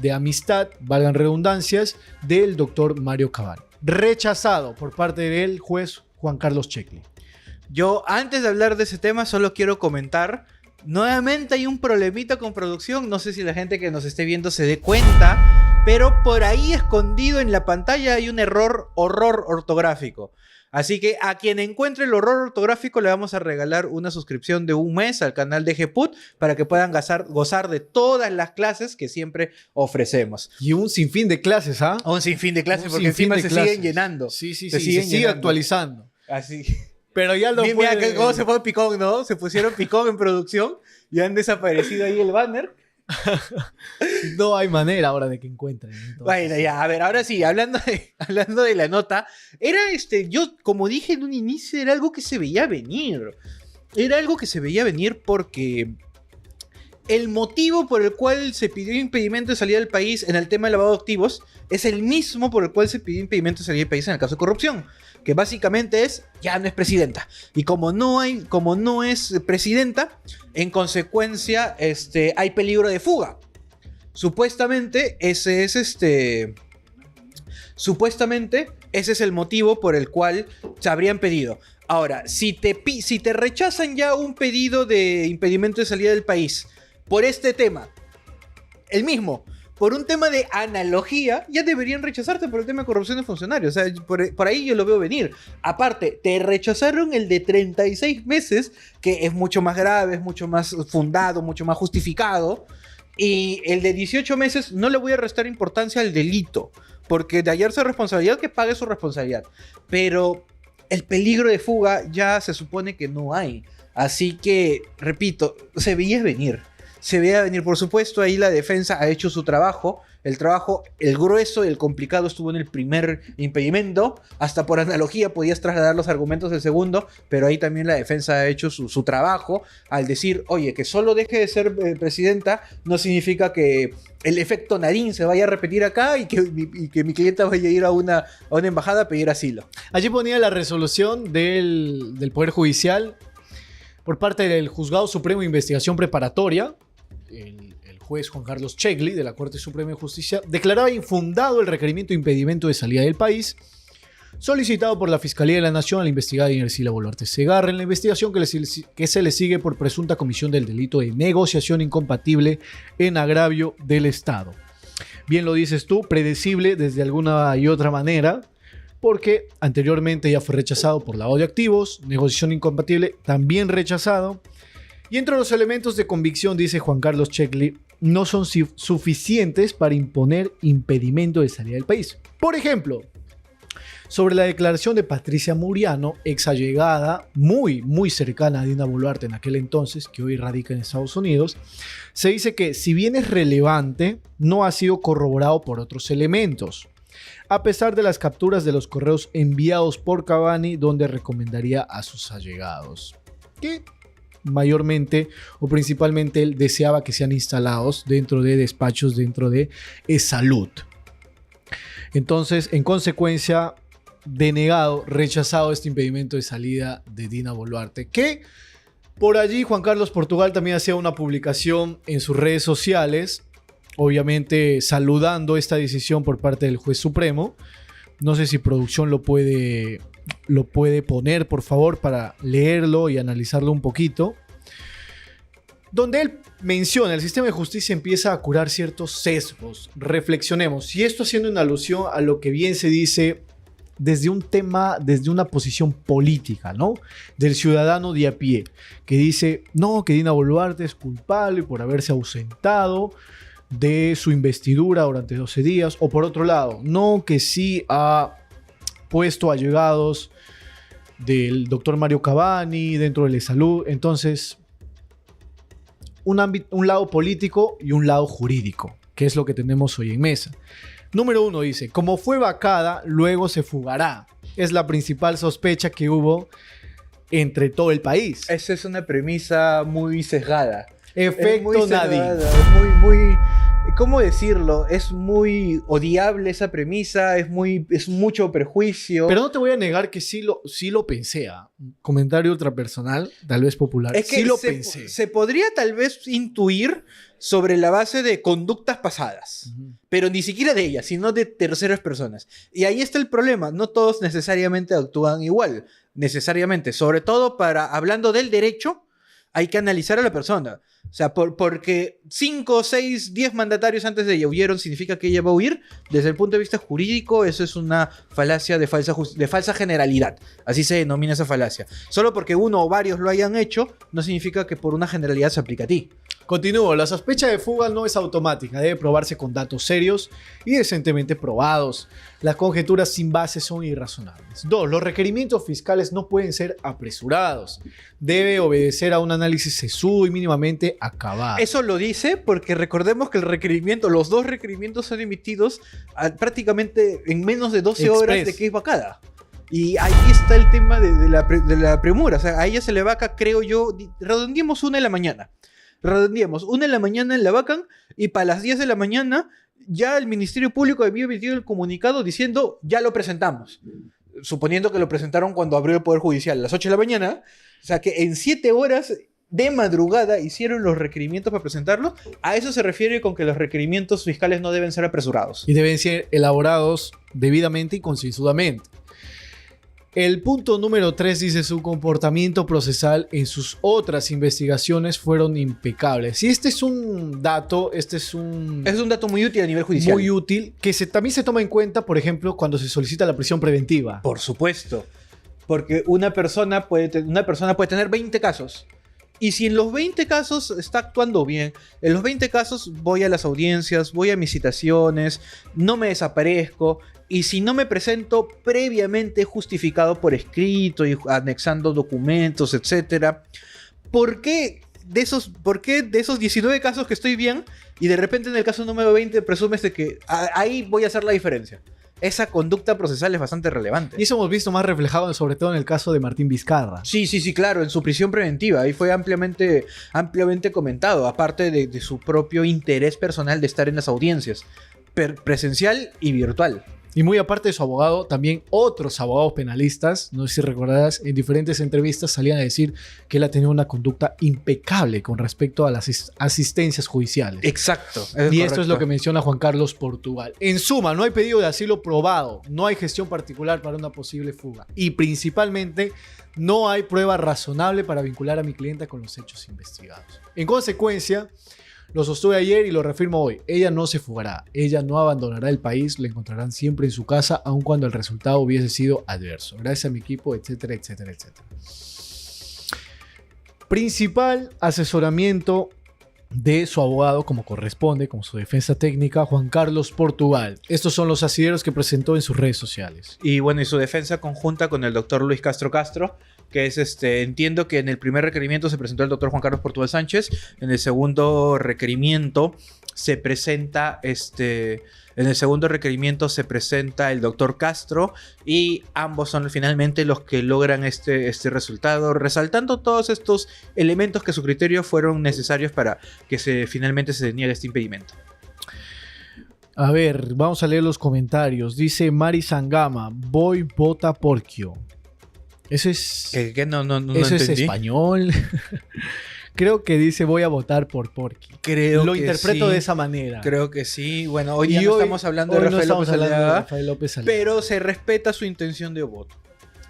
B: de amistad, valgan redundancias, del doctor Mario Cavani. Rechazado por parte del juez Juan Carlos Checli.
A: Yo, antes de hablar de ese tema, solo quiero comentar. Nuevamente hay un problemita con producción, no sé si la gente que nos esté viendo se dé cuenta, pero por ahí escondido en la pantalla hay un horror ortográfico. Así que a quien encuentre el horror ortográfico le vamos a regalar una suscripción de 1 mes al canal de GPUT para que puedan gozar de todas las clases que siempre ofrecemos.
B: Y un sinfín de clases, ¿ah?
A: Un sinfín de clases, porque encima se siguen llenando.
B: Sí,
A: se sigue
B: actualizando.
A: Así.
B: Pero ya lo
A: mira cómo se fue picón, ¿no? Se pusieron picón en producción y han desaparecido ahí el banner.
B: No hay manera ahora de que encuentren. Entonces.
A: Bueno, ya, a ver, ahora sí, hablando de la nota, era yo, como dije en un inicio, era algo que se veía venir. Era algo que se veía venir porque el motivo por el cual se pidió impedimento de salida del país en el tema de lavado de activos es el mismo por el cual se pidió impedimento de salida del país en el caso de corrupción. Que básicamente es, ya no es presidenta. Y como no es presidenta, en consecuencia, hay peligro de fuga. Supuestamente, ese es el motivo por el cual se habrían pedido. Ahora, si te rechazan ya un pedido de impedimento de salida del país por este tema, el mismo, por un tema de analogía, ya deberían rechazarte por el tema de corrupción de funcionarios. O sea, por ahí yo lo veo venir. Aparte, te rechazaron el de 36 meses, que es mucho más grave, es mucho más fundado, mucho más justificado. Y el de 18 meses no le voy a restar importancia al delito, porque de hallarse responsabilidad, que pague su responsabilidad. Pero el peligro de fuga ya se supone que no hay. Así que, repito, se veía venir. Se veía venir, por supuesto, ahí la defensa ha hecho su trabajo. El grueso y el complicado estuvo en el primer impedimento. Hasta por analogía podías trasladar los argumentos del segundo, pero ahí también la defensa ha hecho su trabajo al decir, oye, que solo deje de ser presidenta no significa que el efecto Narín se vaya a repetir acá y que mi clienta vaya a ir a una embajada a pedir asilo.
B: Allí ponía la resolución del Poder Judicial por parte del Juzgado Supremo de Investigación Preparatoria. El juez Juan Carlos Checli de la Corte Suprema de Justicia declaraba infundado el requerimiento de impedimento de salida del país solicitado por la Fiscalía de la Nación a la investigada Inercila Boluarte Segarra en la investigación que se le sigue por presunta comisión del delito de negociación incompatible en agravio del Estado. Bien lo dices tú, predecible desde alguna y otra manera, porque anteriormente ya fue rechazado por lavado de activos, negociación incompatible, también rechazado. Y entre los elementos de convicción, dice Juan Carlos Checli, no son suficientes para imponer impedimento de salida del país. Por ejemplo, sobre la declaración de Patricia Muriano, ex allegada, muy cercana a Dina Boluarte en aquel entonces, que hoy radica en Estados Unidos, se dice que si bien es relevante, no ha sido corroborado por otros elementos, a pesar de las capturas de los correos enviados por Cavani, donde recomendaría a sus allegados, que mayormente o principalmente él deseaba que sean instalados dentro de despachos dentro de Salud. Entonces, en consecuencia, denegado, rechazado este impedimento de salida de Dina Boluarte, que por allí Juan Carlos Portugal también hacía una publicación en sus redes sociales, obviamente saludando esta decisión por parte del juez supremo. No sé si producción lo puede poner, por favor, para leerlo y analizarlo un poquito. Donde él menciona, el sistema de justicia empieza a curar ciertos sesgos. Reflexionemos. Y esto haciendo una alusión a lo que bien se dice desde un tema, desde una posición política, ¿no? Del ciudadano de a pie, que dice, no, que Dina Boluarte es culpable por haberse ausentado de su investidura durante 12 días. O por otro lado, no, que sí ha puesto allegados del doctor Mario Cavani dentro de la salud. Entonces, un lado político y un lado jurídico, que es lo que tenemos hoy en mesa. Número 1 dice, como fue vacada, luego se fugará. Es la principal sospecha que hubo entre todo el país.
A: Esa es una premisa muy sesgada.
B: Efecto Nadine.
A: Muy, ¿cómo decirlo? Es muy odiable esa premisa, es mucho prejuicio.
B: Pero no te voy a negar que sí lo pensé. Comentario ultrapersonal, tal vez popular.
A: Es que
B: sí lo pensé.
A: Se podría tal vez intuir sobre la base de conductas pasadas, pero ni siquiera de ellas, sino de terceras personas. Y ahí está el problema, no todos necesariamente actúan igual, necesariamente, sobre todo hablando del derecho, hay que analizar a la persona. O sea, porque 5, 6, 10 mandatarios antes de ella huyeron, ¿significa que ella va a huir? Desde el punto de vista jurídico, eso es una falacia de falsa generalidad. Así se denomina esa falacia. Solo porque uno o varios lo hayan hecho, no significa que por una generalidad se aplica a ti.
B: Continúo, la sospecha de fuga no es automática, debe probarse con datos serios y decentemente probados. Las conjeturas sin base son irrazonables. 2. Los requerimientos fiscales no pueden ser apresurados. Debe obedecer a un análisis sesudo y mínimamente acabado.
A: Eso lo dice porque recordemos que los dos requerimientos son emitidos prácticamente en menos de 12 horas de que es vacada. Y ahí está el tema de la premura. O sea, a ella se le vaca, creo yo, redondeemos 1 de la mañana. Redondeamos 1 de la mañana en la vacan y para las 10 de la mañana ya el Ministerio Público había emitido el comunicado diciendo ya lo presentamos. Suponiendo que lo presentaron cuando abrió el Poder Judicial a las 8 de la mañana. O sea que en 7 horas de madrugada hicieron los requerimientos para presentarlo. A eso se refiere con que los requerimientos fiscales no deben ser apresurados.
B: Y deben ser elaborados debidamente y concienzudamente. El punto número 3 dice su comportamiento procesal en sus otras investigaciones fueron impecables. Y este es un dato, Es un dato muy útil a nivel judicial. Muy útil, que también se toma en cuenta, por ejemplo, cuando se solicita la prisión preventiva.
A: Por supuesto. Porque una persona puede tener 20 casos. Y si en los 20 casos está actuando bien, en los 20 casos voy a las audiencias, voy a mis citaciones, no me desaparezco, y si no me presento previamente justificado por escrito y anexando documentos, etc., ¿por qué de esos 19 casos que estoy bien y de repente en el caso número 20 presumes de que ahí voy a hacer la diferencia? Esa conducta procesal es bastante relevante.
B: Y eso hemos visto más reflejado sobre todo en el caso de Martín Vizcarra.
A: Sí, claro, en su prisión preventiva. Ahí fue ampliamente comentado, aparte de su propio interés personal de estar en las audiencias, presencial y virtual.
B: Y muy aparte de su abogado, también otros abogados penalistas, no sé si recordarás, en diferentes entrevistas salían a decir que él ha tenido una conducta impecable con respecto a las asistencias judiciales.
A: Exacto.
B: Y esto es lo que menciona Juan Carlos Portugal. En suma, no hay pedido de asilo probado, no hay gestión particular para una posible fuga. Y principalmente, no hay prueba razonable para vincular a mi clienta con los hechos investigados. En consecuencia, Lo sostuve ayer y lo reafirmo hoy. Ella no se fugará. Ella no abandonará el país. La encontrarán siempre en su casa, aun cuando el resultado hubiese sido adverso. Gracias a mi equipo, etcétera, etcétera, etcétera. Principal asesoramiento de su abogado, como corresponde, como su defensa técnica, Juan Carlos Portugal. Estos son los asideros que presentó en sus redes sociales.
A: Y bueno, y su defensa conjunta con el doctor Luis Castro Castro, que es entiendo que en el primer requerimiento se presentó el doctor Juan Carlos Portugal Sánchez, en el segundo requerimiento se presenta el doctor Castro, y ambos son finalmente los que logran este resultado, resaltando todos estos elementos que a su criterio fueron necesarios para que finalmente se deniegue este impedimento.
B: A ver, vamos a leer los comentarios. Dice Mari Sangama, voy vota Porquio. Eso es...
A: ¿Qué? No
B: eso es
A: entendí.
B: Español. Creo que dice voy a votar por Porqui. Lo interpreto
A: sí,
B: de esa manera.
A: Creo que sí. Bueno, hoy ya no estamos hablando de Rafael López Aliaga, pero se respeta su intención de voto.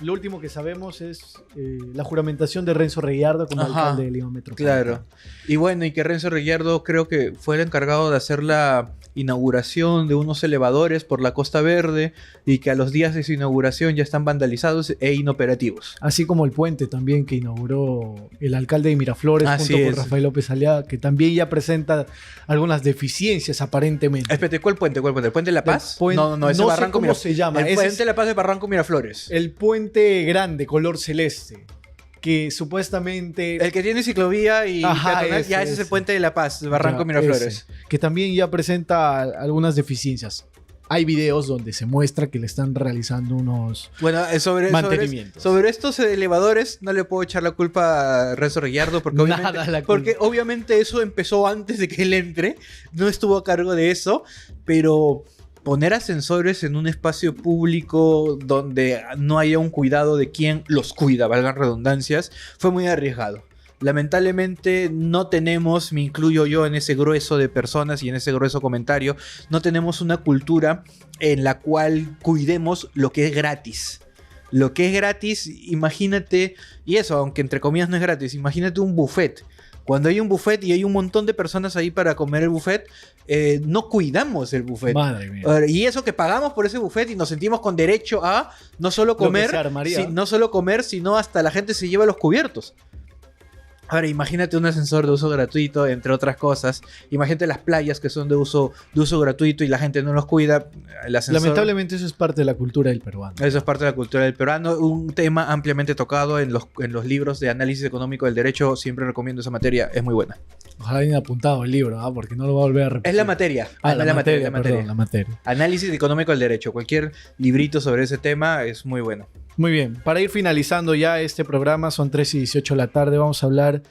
B: Lo último que sabemos es la juramentación de Renzo Reguiardo como alcalde de Lima Metropolitana.
A: Claro. Y bueno, y que Renzo Reguiardo creo que fue el encargado de hacer la inauguración de unos elevadores por la Costa Verde, y que a los días de su inauguración ya están vandalizados e inoperativos.
B: Así como el puente también que inauguró el alcalde de Miraflores junto con Rafael López Aliaga, que también ya presenta algunas deficiencias aparentemente.
A: Espérate, ¿cuál puente? ¿El puente de La Paz?
B: No, ese Barranco, sé cómo se llama.
A: El puente de La Paz de Barranco Miraflores.
B: El puente grande, color celeste, que supuestamente...
A: El que tiene ciclovía y peatonal, ese es el puente de La Paz, de Barranco Miraflores.
B: Que también ya presenta algunas deficiencias. Hay videos donde se muestra que le están realizando unos mantenimientos.
A: Sobre estos elevadores no le puedo echar la culpa a Renzo Reguiardo, porque obviamente eso empezó antes de que él entre, no estuvo a cargo de eso, pero poner ascensores en un espacio público donde no haya un cuidado de quien los cuida, valgan redundancias, fue muy arriesgado. Lamentablemente no tenemos, me incluyo yo en ese grueso de personas y en ese grueso comentario, no tenemos una cultura en la cual cuidemos lo que es gratis. Lo que es gratis, imagínate, y eso, aunque entre comillas no es gratis, imagínate un buffet. Cuando hay un buffet y hay un montón de personas ahí para comer el buffet, no cuidamos el buffet.
B: Madre mía.
A: Y eso que pagamos por ese buffet y nos sentimos con derecho a no solo comer, sino hasta la gente se lleva los cubiertos. Ahora, imagínate un ascensor de uso gratuito, entre otras cosas. Imagínate las playas que son de uso gratuito y la gente no los cuida. El ascensor...
B: Lamentablemente eso es parte de la cultura del peruano.
A: Eso es parte de la cultura del peruano. Un tema ampliamente tocado en los libros de análisis económico del derecho. Siempre recomiendo esa materia. Es muy buena.
B: Ojalá hayan apuntado el libro, porque no lo voy a volver a repetir.
A: Es la materia.
B: La materia.
A: Análisis económico del derecho. Cualquier librito sobre ese tema es muy bueno.
B: Muy bien, para ir finalizando ya este programa, son 3:18 de la tarde, vamos a hablar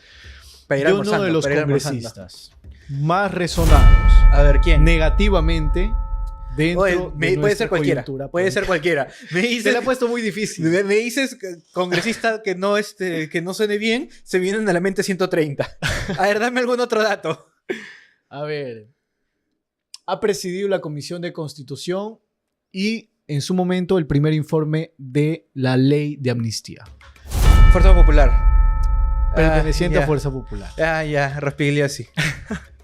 B: de uno de los congresistas más resonados.
A: A ver, ¿quién?
B: Negativamente dentro de
A: puede ser cualquiera.
B: Puede ser cualquiera. Se le ha puesto muy difícil.
A: Me dices congresista que no suene bien, se vienen a la mente 130. A ver, dame algún otro dato.
B: A ver, ha presidido la Comisión de Constitución y en su momento el primer informe de la ley de amnistía.
A: Fuerza Popular.
B: Perteneciente a Fuerza Popular.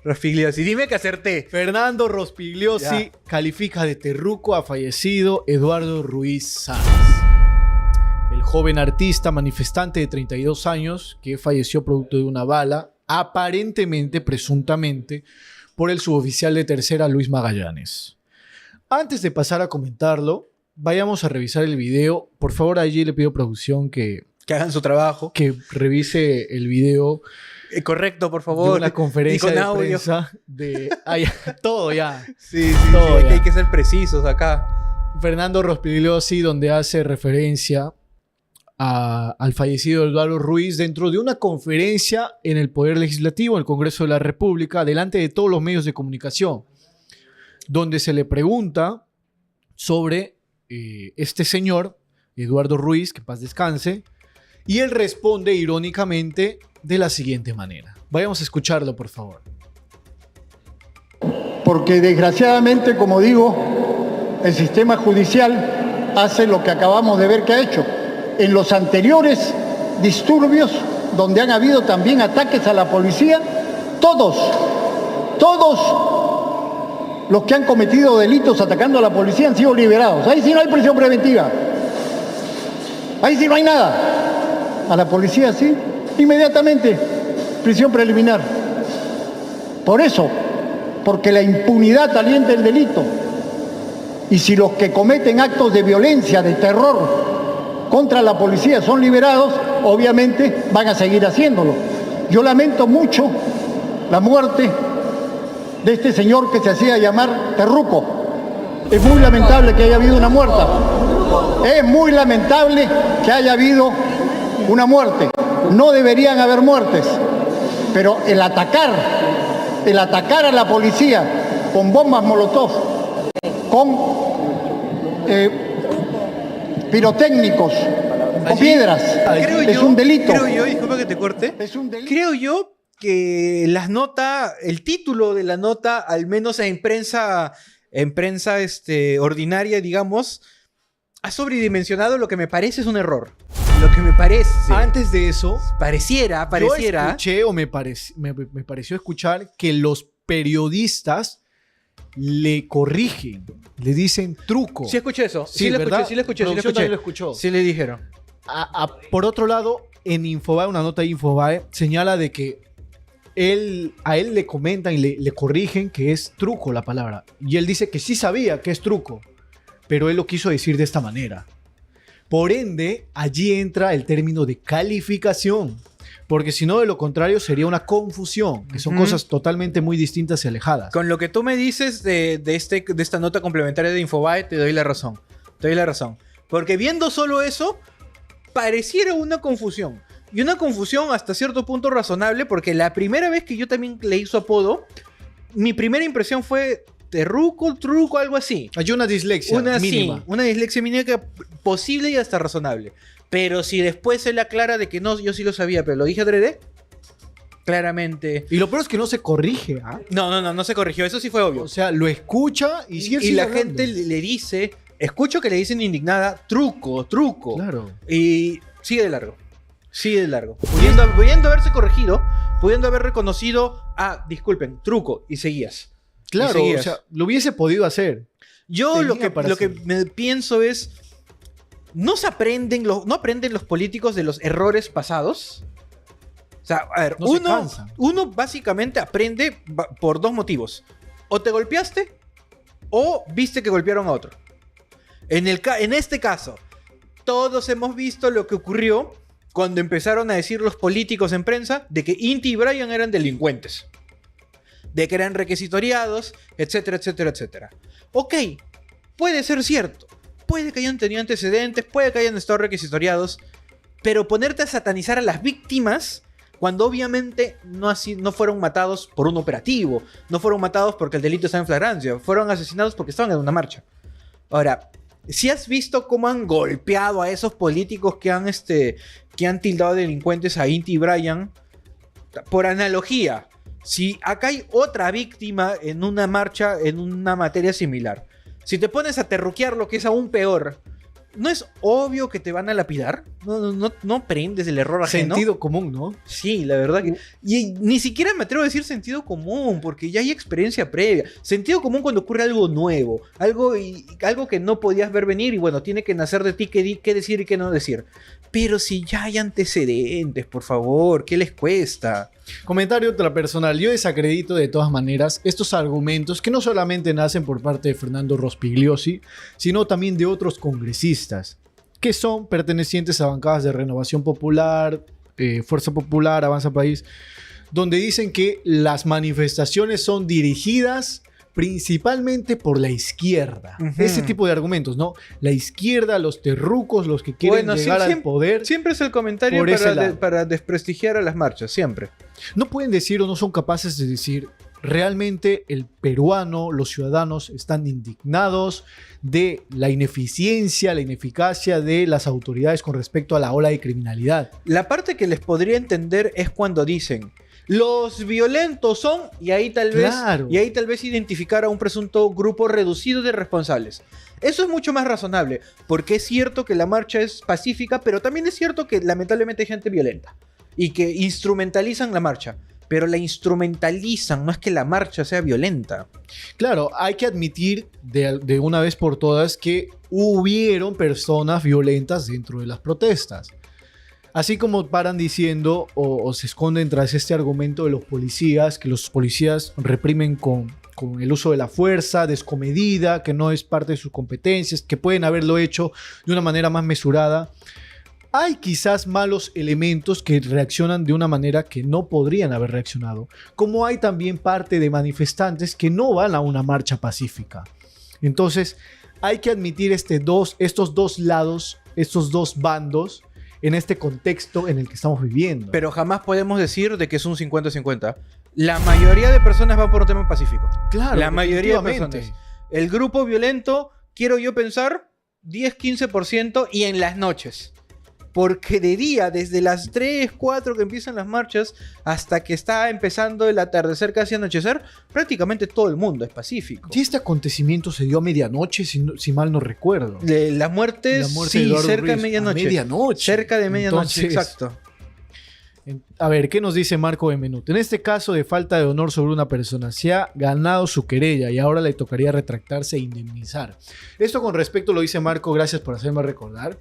A: Rospigliosi. Dime que acerté.
B: Fernando Rospigliosi califica de terruco a fallecido Eduardo Ruiz Sáenz. El joven artista manifestante de 32 años que falleció producto de una bala, aparentemente, presuntamente, por el suboficial de tercera Luis Magallanes. Antes de pasar a comentarlo, vayamos a revisar el video. Por favor, allí le pido a producción que
A: hagan su trabajo.
B: Que revise el video.
A: Correcto, por favor.
B: De una conferencia
A: de
B: audio. Prensa de... todo ya.
A: Sí, que hay que ser precisos acá.
B: Fernando Rospigliosi, donde hace referencia al fallecido Eduardo Ruiz dentro de una conferencia en el Poder Legislativo, en el Congreso de la República, delante de todos los medios de comunicación, donde se le pregunta sobre este señor, Eduardo Ruiz, que en paz descanse, y él responde irónicamente de la siguiente manera. Vayamos a escucharlo, por favor.
G: Porque desgraciadamente, como digo, el sistema judicial hace lo que acabamos de ver que ha hecho. En los anteriores disturbios, donde han habido también ataques a la policía, todos Todos los que han cometido delitos atacando a la policía han sido liberados. Ahí sí no hay prisión preventiva. Ahí sí no hay nada. A la policía sí, inmediatamente prisión preliminar. Por eso, porque la impunidad alienta el delito. Y si los que cometen actos de violencia, de terror contra la policía son liberados, obviamente van a seguir haciéndolo. Yo lamento mucho la muerte de este señor que se hacía llamar Terruco. Es muy lamentable que haya habido una muerte. Es muy lamentable que haya habido una muerte. No deberían haber muertes. Pero el atacar a la policía con bombas molotov, con pirotécnicos, con piedras, es un delito.
A: Creo yo, disculpa que te corte.
G: Es un delito.
A: Creo yo que el título de la nota, al menos en prensa ordinaria, digamos, ha sobredimensionado lo que me parece es un error. Lo que me parece.
B: Antes de eso,
A: Pareciera.
B: yo escuché o me pareció escuchar que los periodistas le corrigen, le dicen truco.
A: Sí escuché eso.
B: Sí, ¿verdad?
A: Sí lo escuché.
B: Producción también lo escuchó.
A: Sí le dijeron.
B: Por otro lado, en Infobae, una nota de Infobae señala de que a él le comentan y le corrigen que es truco la palabra. Y él dice que sí sabía que es truco, pero él lo quiso decir de esta manera. Por ende, allí entra el término de calificación, porque si no, de lo contrario sería una confusión, que son cosas totalmente muy distintas y alejadas.
A: Con lo que tú me dices de esta nota complementaria de Infobae, te doy la razón. Porque viendo solo eso, pareciera una confusión. Y una confusión hasta cierto punto razonable, porque la primera vez que yo también leí su apodo, mi primera impresión fue terruco, truco, algo así.
B: Hay una dislexia mínima.
A: Sí, una dislexia mínima posible y hasta razonable. Pero si después él aclara de que no, yo sí lo sabía, pero lo dije adrede, claramente.
B: Y lo peor es que no se corrige, ¿ah?
A: No se corrigió, eso sí fue obvio.
B: O sea, lo escucha y sigue
A: la
B: hablando.
A: gente le dice, escucho que le dicen indignada, truco.
B: Claro.
A: Y sigue de largo. Pudiendo haberse corregido, pudiendo haber reconocido, disculpen, truco, y seguías.
B: Claro,
A: Y seguías.
B: o sea, lo hubiese podido hacer.
A: Yo lo
B: Tenía para
A: que
B: hacer.
A: me pienso es, ¿no aprenden los políticos de los errores pasados? O sea, a ver,
B: No se cansan.
A: uno básicamente aprende por dos motivos. O te golpeaste, o viste que golpearon a otro. En este caso, todos hemos visto lo que ocurrió cuando empezaron a decir los políticos en prensa de que Inti y Brian eran delincuentes. De que eran requisitoriados, etcétera, etcétera, etcétera. Ok, puede ser cierto. Puede que hayan tenido antecedentes, puede que hayan estado requisitoriados, pero ponerte a satanizar a las víctimas cuando obviamente no fueron matados por un operativo, no fueron matados porque el delito está en flagrancia, fueron asesinados porque estaban en una marcha. Ahora, si has visto cómo han golpeado a esos políticos que han tildado de delincuentes a Inti y Brian, por analogía, si acá hay otra víctima en una marcha, en una materia similar, si te pones a terruquear lo que es aún peor, ¿no es obvio que te van a lapidar? No aprendes el error ajeno.
B: Sentido común, ¿no?
A: Sí, la verdad que... Y ni siquiera me atrevo a decir sentido común, porque ya hay experiencia previa. Sentido común cuando ocurre algo nuevo, algo que no podías ver venir y bueno, tiene que nacer de ti qué decir y qué no decir. Pero si ya hay antecedentes, por favor, ¿qué les cuesta?
B: Comentario ultrapersonal. Yo desacredito de todas maneras estos argumentos que no solamente nacen por parte de Fernando Rospigliosi, sino también de otros congresistas que son pertenecientes a bancadas de Renovación Popular, Fuerza Popular, Avanza País, donde dicen que las manifestaciones son dirigidas principalmente por la izquierda. Ese tipo de argumentos, ¿no? La izquierda, los terrucos, los que quieren llegar al poder.
A: Siempre es el comentario
B: por ese lado.
A: para desprestigiar a las marchas, siempre.
B: No pueden decir o no son capaces de decir, realmente el peruano, los ciudadanos están indignados de la ineficiencia, la ineficacia de las autoridades con respecto a la ola de criminalidad.
A: La parte que les podría entender es cuando dicen los violentos son, y ahí tal vez identificar a un presunto grupo reducido de responsables. Eso es mucho más razonable, porque es cierto que la marcha es pacífica, pero también es cierto que lamentablemente hay gente violenta y que instrumentalizan la marcha. pero la instrumentalizan, no es que la marcha sea violenta.
B: Claro, hay que admitir de una vez por todas que hubieron personas violentas dentro de las protestas. Así como paran diciendo o se esconden tras este argumento de los policías, que los policías reprimen con el uso de la fuerza descomedida, que no es parte de sus competencias, que pueden haberlo hecho de una manera más mesurada. Hay quizás malos elementos que reaccionan de una manera que no podrían haber reaccionado, como hay también parte de manifestantes que no van a una marcha pacífica. Entonces, hay que admitir estos dos lados, estos dos bandos, en este contexto en el que estamos viviendo.
A: Pero jamás podemos decir de que es un 50-50. La mayoría de personas van por un tema pacífico.
B: Claro,
A: la mayoría de
B: definitivamente.
A: personas. El grupo violento, quiero yo pensar, 10-15% y en las noches. Porque de día, desde las 3, 4 que empiezan las marchas hasta que está empezando el atardecer, casi anochecer, prácticamente todo el mundo es pacífico.
B: Y este acontecimiento se dio a medianoche, si mal no recuerdo.
A: La muerte
B: de
A: sí,
B: Eduardo
A: cerca de
B: Ruiz,
A: medianoche.
B: a medianoche.
A: Cerca de medianoche,
B: Entonces,
A: exacto.
B: A ver, ¿qué nos dice Marco Benvenuto? En este caso de falta de honor sobre una persona, se ha ganado su querella y ahora le tocaría retractarse e indemnizar. Esto con respecto, lo dice Marco, gracias por hacerme recordar,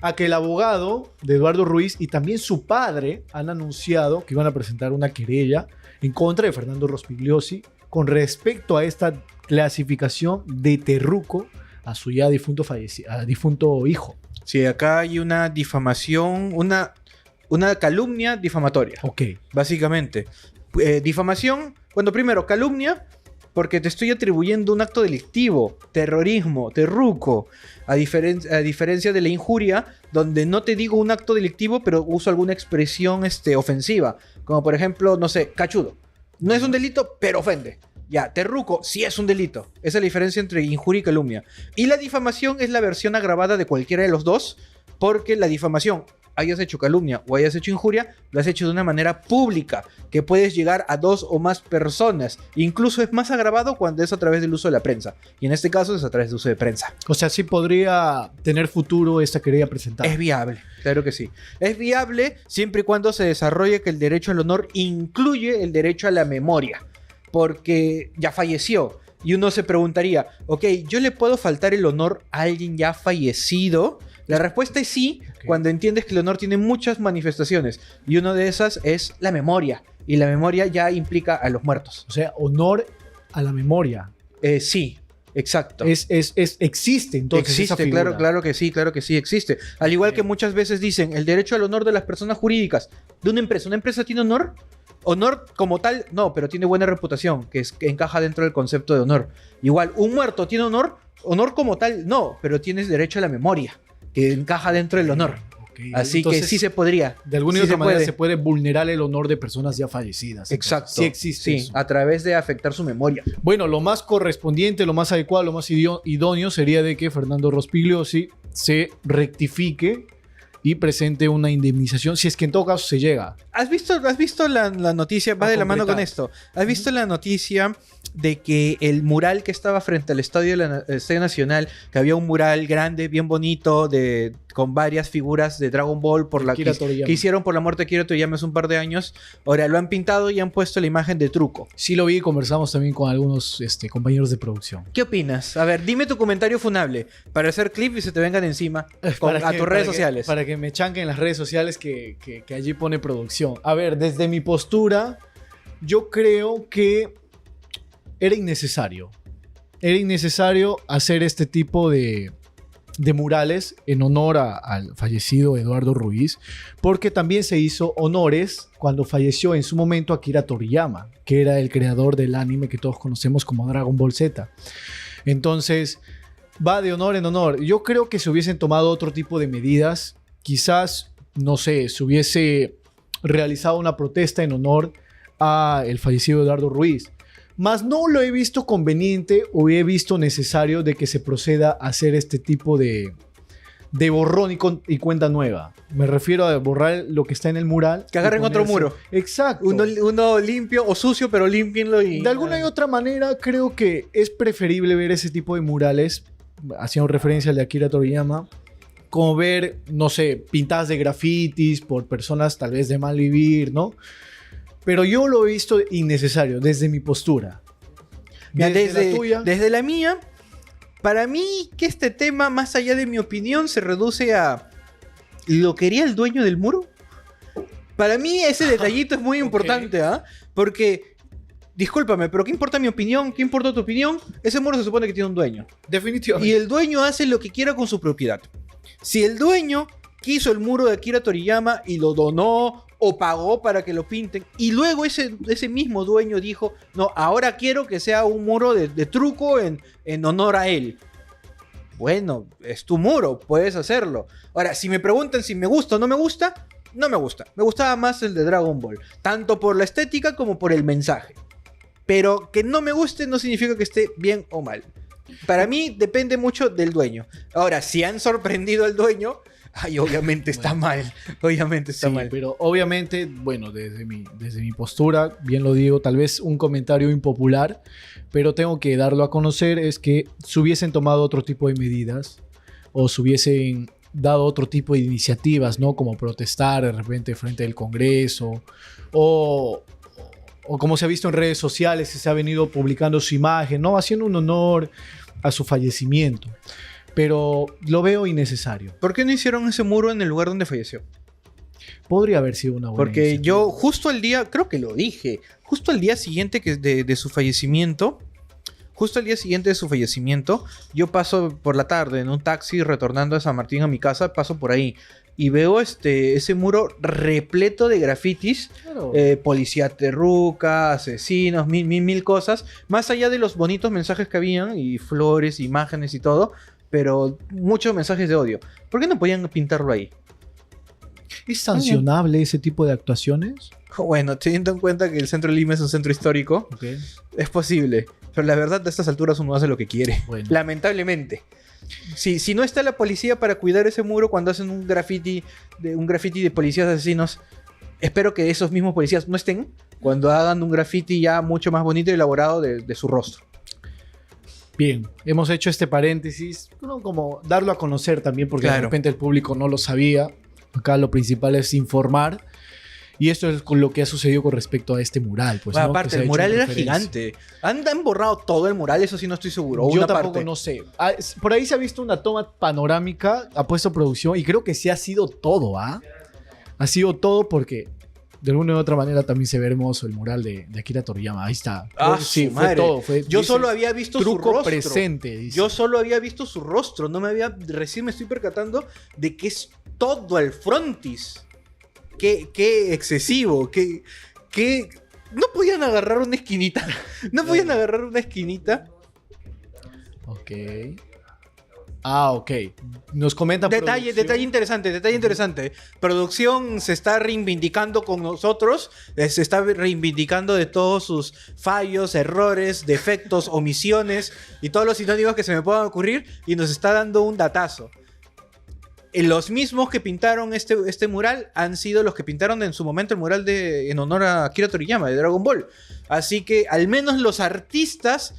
B: a que el abogado de Eduardo Ruiz y también su padre han anunciado que iban a presentar una querella en contra de Fernando Rospigliosi con respecto a esta clasificación de terruco a su ya difunto hijo.
A: Sí, acá hay una difamación, una calumnia difamatoria.
B: Ok.
A: Básicamente. Difamación, bueno, primero, calumnia, porque te estoy atribuyendo un acto delictivo, terrorismo, terruco, a diferencia de la injuria, donde no te digo un acto delictivo, pero uso alguna expresión ofensiva, como por ejemplo, no sé, cachudo. No es un delito, pero ofende. Ya, terruco sí es un delito. Esa es la diferencia entre injuria y calumnia. Y la difamación es la versión agravada de cualquiera de los dos, porque la difamación, hayas hecho calumnia o hayas hecho injuria, lo has hecho de una manera pública, que puedes llegar a 2 o más personas. Incluso es más agravado cuando es a través del uso de la prensa. Y en este caso es a través del uso de prensa.
B: O sea, sí podría tener futuro esta querella presentada.
A: Es viable, claro que sí. Es viable siempre y cuando se desarrolle que el derecho al honor incluye el derecho a la memoria. Porque ya falleció. Y uno se preguntaría, ok, ¿yo le puedo faltar el honor a alguien ya fallecido? La respuesta es sí, cuando entiendes que el honor tiene muchas manifestaciones. Y una de esas es la memoria. Y la memoria ya implica a los muertos.
B: O sea, honor a la memoria.
A: Sí, exacto.
B: Existe entonces esa
A: Existe,
B: figura.
A: claro que sí, existe. Al igual que muchas veces dicen, el derecho al honor de las personas jurídicas de una empresa. ¿Una empresa tiene honor? Honor como tal, no, pero tiene buena reputación, que encaja dentro del concepto de honor. Igual, un muerto tiene honor, honor como tal, no, pero tienes derecho a la memoria, que encaja dentro del honor.
B: Okay.
A: Así
B: Entonces,
A: que sí se podría.
B: De alguna
A: sí
B: u otra manera
A: puede.
B: se puede vulnerar el honor de personas ya fallecidas.
A: Exacto.
B: Sí existe eso.
A: a través de afectar su memoria.
B: Bueno, lo más correspondiente, lo más adecuado, lo más idóneo sería de que Fernando Rospigliosi se rectifique y presente una indemnización, si es que en todo caso se llega.
A: ¿Has visto la noticia? Va
B: A
A: de la mano con
B: concretar.
A: esto. ¿Has visto la noticia de que el mural que estaba frente al Estadio Nacional, que había un mural grande, bien bonito, con varias figuras de Dragon Ball por
B: Akira Toriyama.
A: que hicieron por la muerte de Akira Toriyama hace un par de años? Ahora lo han pintado y han puesto la imagen de Truco.
B: Sí lo vi y conversamos también con algunos compañeros de producción.
A: ¿Qué opinas? A ver, dime tu comentario funable para hacer clip y se te vengan encima a tus
B: Para
A: redes
B: que-
A: sociales.
B: Para que me chanquen en las redes sociales que allí pone producción. A ver, desde mi postura, yo creo que era innecesario. Era innecesario hacer este tipo de murales en honor al fallecido Eduardo Ruiz, porque también se hizo honores cuando falleció en su momento Akira Toriyama, que era el creador del anime que todos conocemos como Dragon Ball Z. Entonces, va de honor en honor. Yo creo que se hubiesen tomado otro tipo de medidas. Quizás, no sé, se hubiese realizado una protesta en honor a el fallecido Eduardo Ruiz. Mas no lo he visto conveniente o he visto necesario de que se proceda a hacer este tipo de borrón y cuenta nueva. Me refiero a borrar lo que está en el mural.
A: Que agarren
B: y
A: otro
B: ponerse-
A: muro.
B: Exacto.
A: Uno limpio o sucio, pero límpienlo y...
B: De alguna y otra manera, creo que es preferible ver ese tipo de murales, haciendo referencia al de Akira Toriyama, como ver, no sé, pintadas de grafitis por personas tal vez de mal vivir, ¿no? pero yo lo he visto innecesario desde mi postura.
A: Mira,
B: Desde la tuya.
A: desde la mía, para mí que este tema, más allá de mi opinión, se reduce a ¿lo quería el dueño del muro? Para mí ese detallito es muy importante, ¿ah? Porque, discúlpame, pero ¿qué importa mi opinión? ¿Qué importa tu opinión? Ese muro se supone que tiene un dueño.
B: Definitivamente.
A: Y el dueño hace lo que quiera con su propiedad. Si el dueño quiso el muro de Akira Toriyama y lo donó o pagó para que lo pinten, y luego ese mismo dueño dijo, no, ahora quiero que sea un muro de truco en honor a él. Bueno, es tu muro, puedes hacerlo. Ahora, si me preguntan si me gusta o no me gusta, no me gusta. Me gustaba más el de Dragon Ball, tanto por la estética como por el mensaje. Pero que no me guste no significa que esté bien o mal. Para mí depende mucho del dueño. Ahora, si han sorprendido al dueño, ay, obviamente está mal. Obviamente está
B: Sí,
A: mal.
B: pero obviamente, bueno, desde mi postura, bien lo digo, tal vez un comentario impopular, pero tengo que darlo a conocer, es que se hubiesen tomado otro tipo de medidas o se hubiesen dado otro tipo de iniciativas, ¿no? Como protestar de repente frente al Congreso o como se ha visto en redes sociales, que se ha venido publicando su imagen, ¿no? Haciendo un honor a su fallecimiento. Pero lo veo innecesario.
A: ¿Por qué no hicieron ese muro en el lugar donde falleció?
B: Podría haber sido una buena
A: Porque
B: iniciativa.
A: yo justo el día, creo que lo dije, justo al día siguiente de su fallecimiento, yo paso por la tarde en un taxi retornando a San Martín a mi casa, paso por ahí y veo ese muro repleto de grafitis,
B: Claro.
A: policía terruca, asesinos, mil cosas, más allá de los bonitos mensajes que habían y flores, imágenes y todo, pero muchos mensajes de odio. ¿Por qué no podían pintarlo ahí?
B: ¿Es sancionable ese tipo de actuaciones?
A: Bueno, teniendo en cuenta que el centro de Lima es un centro histórico,
B: Ok.
A: es posible. Pero la verdad, a estas alturas uno hace lo que quiere.
B: Bueno.
A: Lamentablemente. Si no está la policía para cuidar ese muro cuando hacen un graffiti de policías asesinos, espero que esos mismos policías no estén cuando hagan un graffiti ya mucho más bonito y elaborado de su rostro.
B: Bien, hemos hecho este paréntesis, ¿no? Como darlo a conocer también, porque de
A: Claro.
B: repente el público no lo sabía. Acá lo principal es informar. Y esto es con lo que ha sucedido con respecto a este mural. Pues,
A: Bueno,
B: ¿no? Que
A: aparte,
B: se ha
A: el
B: hecho
A: mural
B: en
A: era
B: referencia.
A: gigante. Han borrado todo el mural, eso sí no estoy seguro. O
B: Yo
A: una
B: tampoco
A: parte.
B: no sé. Por ahí se ha visto una toma panorámica, ha puesto producción y creo que sí ha sido todo, ¿ah? Ha sido todo porque de alguna u otra manera también se ve hermoso el mural de Akira Toriyama. Ahí está.
A: Ah,
B: sí,
A: su
B: fue
A: madre.
B: todo.
A: Yo
B: dice,
A: solo había visto su
B: truco
A: rostro.
B: presente, dice.
A: Yo solo había visto su rostro. Recién me estoy percatando de que es todo el frontis. Qué excesivo. No podían agarrar una esquinita. No podían agarrar una esquinita.
B: Ok. Ah, ok. Nos comenta
A: Detalle interesante. Producción se está reivindicando con nosotros. Se está reivindicando de todos sus fallos, errores, defectos, omisiones y todos los sinónimos que se me puedan ocurrir. Y nos está dando un datazo. Los mismos que pintaron este mural han sido los que pintaron en su momento el mural en honor a Akira Toriyama de Dragon Ball. Así que al menos los artistas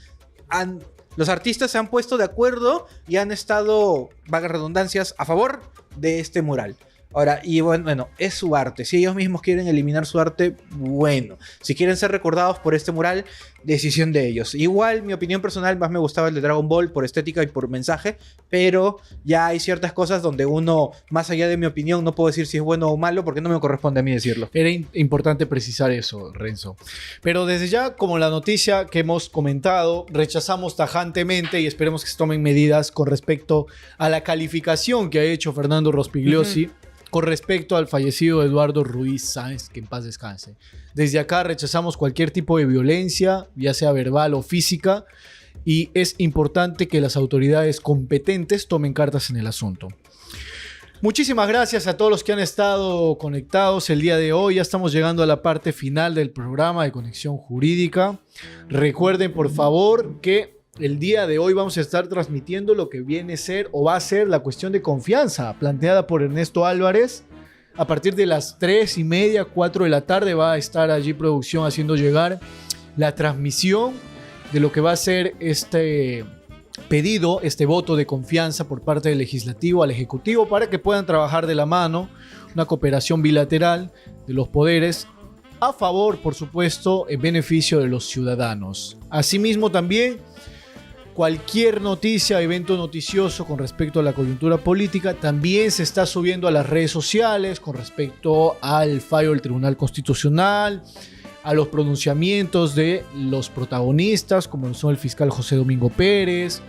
A: se han puesto de acuerdo y han estado, vagas redundancias, a favor de este mural. Ahora, y bueno, es su arte. Si ellos mismos quieren eliminar su arte, bueno. Si quieren ser recordados por este mural, decisión de ellos. Igual, mi opinión personal, más me gustaba el de Dragon Ball por estética y por mensaje. Pero ya hay ciertas cosas donde uno, más allá de mi opinión, no puedo decir si es bueno o malo porque no me corresponde a mí decirlo.
B: Era importante precisar eso, Renzo. Pero desde ya, como la noticia que hemos comentado, rechazamos tajantemente y esperemos que se tomen medidas con respecto a la calificación que ha hecho Fernando Rospigliosi con respecto al fallecido Eduardo Ruiz Sáenz, que en paz descanse. Desde acá rechazamos cualquier tipo de violencia, ya sea verbal o física, y es importante que las autoridades competentes tomen cartas en el asunto. Muchísimas gracias a todos los que han estado conectados el día de hoy. Ya estamos llegando a la parte final del programa de Conexión Jurídica. Recuerden, por favor, que el día de hoy vamos a estar transmitiendo lo que viene a ser o va a ser la cuestión de confianza planteada por Ernesto Álvarez. A partir de las 3:30, 4 de la tarde va a estar allí producción haciendo llegar la transmisión de lo que va a ser este pedido, este voto de confianza por parte del legislativo al ejecutivo para que puedan trabajar de la mano, una cooperación bilateral de los poderes a favor, por supuesto, en beneficio de los ciudadanos. Asimismo, también cualquier noticia, evento noticioso con respecto a la coyuntura política también se está subiendo a las redes sociales con respecto al fallo del Tribunal Constitucional, a los pronunciamientos de los protagonistas, como son el fiscal José Domingo Pérez,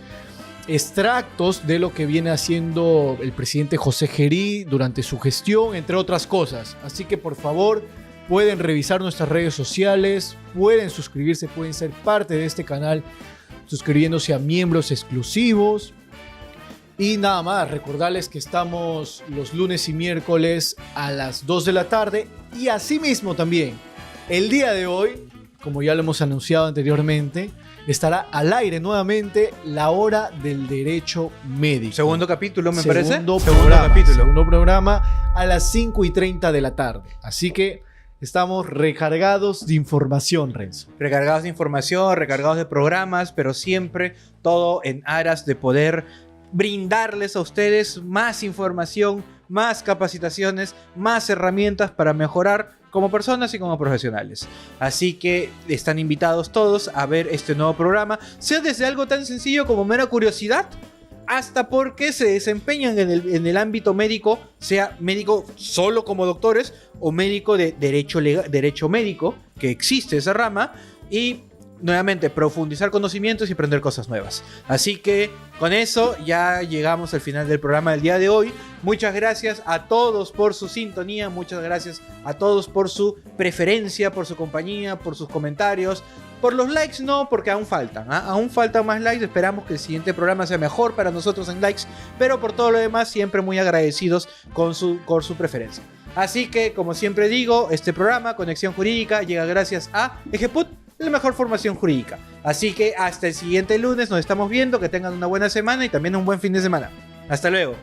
B: extractos de lo que viene haciendo el presidente José Gerí durante su gestión, entre otras cosas. Así que, por favor, pueden revisar nuestras redes sociales, pueden suscribirse, pueden ser parte de este canal suscribiéndose a miembros exclusivos. Y nada más, recordarles que estamos los lunes y miércoles a las 2 de la tarde. Y asimismo también, el día de hoy, como ya lo hemos anunciado anteriormente, estará al aire nuevamente la hora del derecho médico.
A: Segundo capítulo, me parece.
B: Segundo programa a las 5:30 de la tarde. Así que estamos recargados de información, Renzo.
A: Recargados de información, recargados de programas, pero siempre todo en aras de poder brindarles a ustedes más información, más capacitaciones, más herramientas para mejorar como personas y como profesionales. Así que están invitados todos a ver este nuevo programa, sea desde algo tan sencillo como mera curiosidad, hasta porque se desempeñan en el ámbito médico, sea médico solo como doctores o médico de derecho médico, que existe esa rama, y nuevamente profundizar conocimientos y aprender cosas nuevas. Así que con eso ya llegamos al final del programa del día de hoy. Muchas gracias a todos por su sintonía, muchas gracias a todos por su preferencia, por su compañía, por sus comentarios. Por los likes no, porque aún faltan, aún faltan más likes. Esperamos que el siguiente programa sea mejor para nosotros en likes, pero por todo lo demás siempre muy agradecidos con su preferencia. Así que, como siempre digo, este programa, Conexión Jurídica, llega gracias a Ejeput, la mejor formación jurídica. Así que hasta el siguiente lunes nos estamos viendo, que tengan una buena semana y también un buen fin de semana. Hasta luego.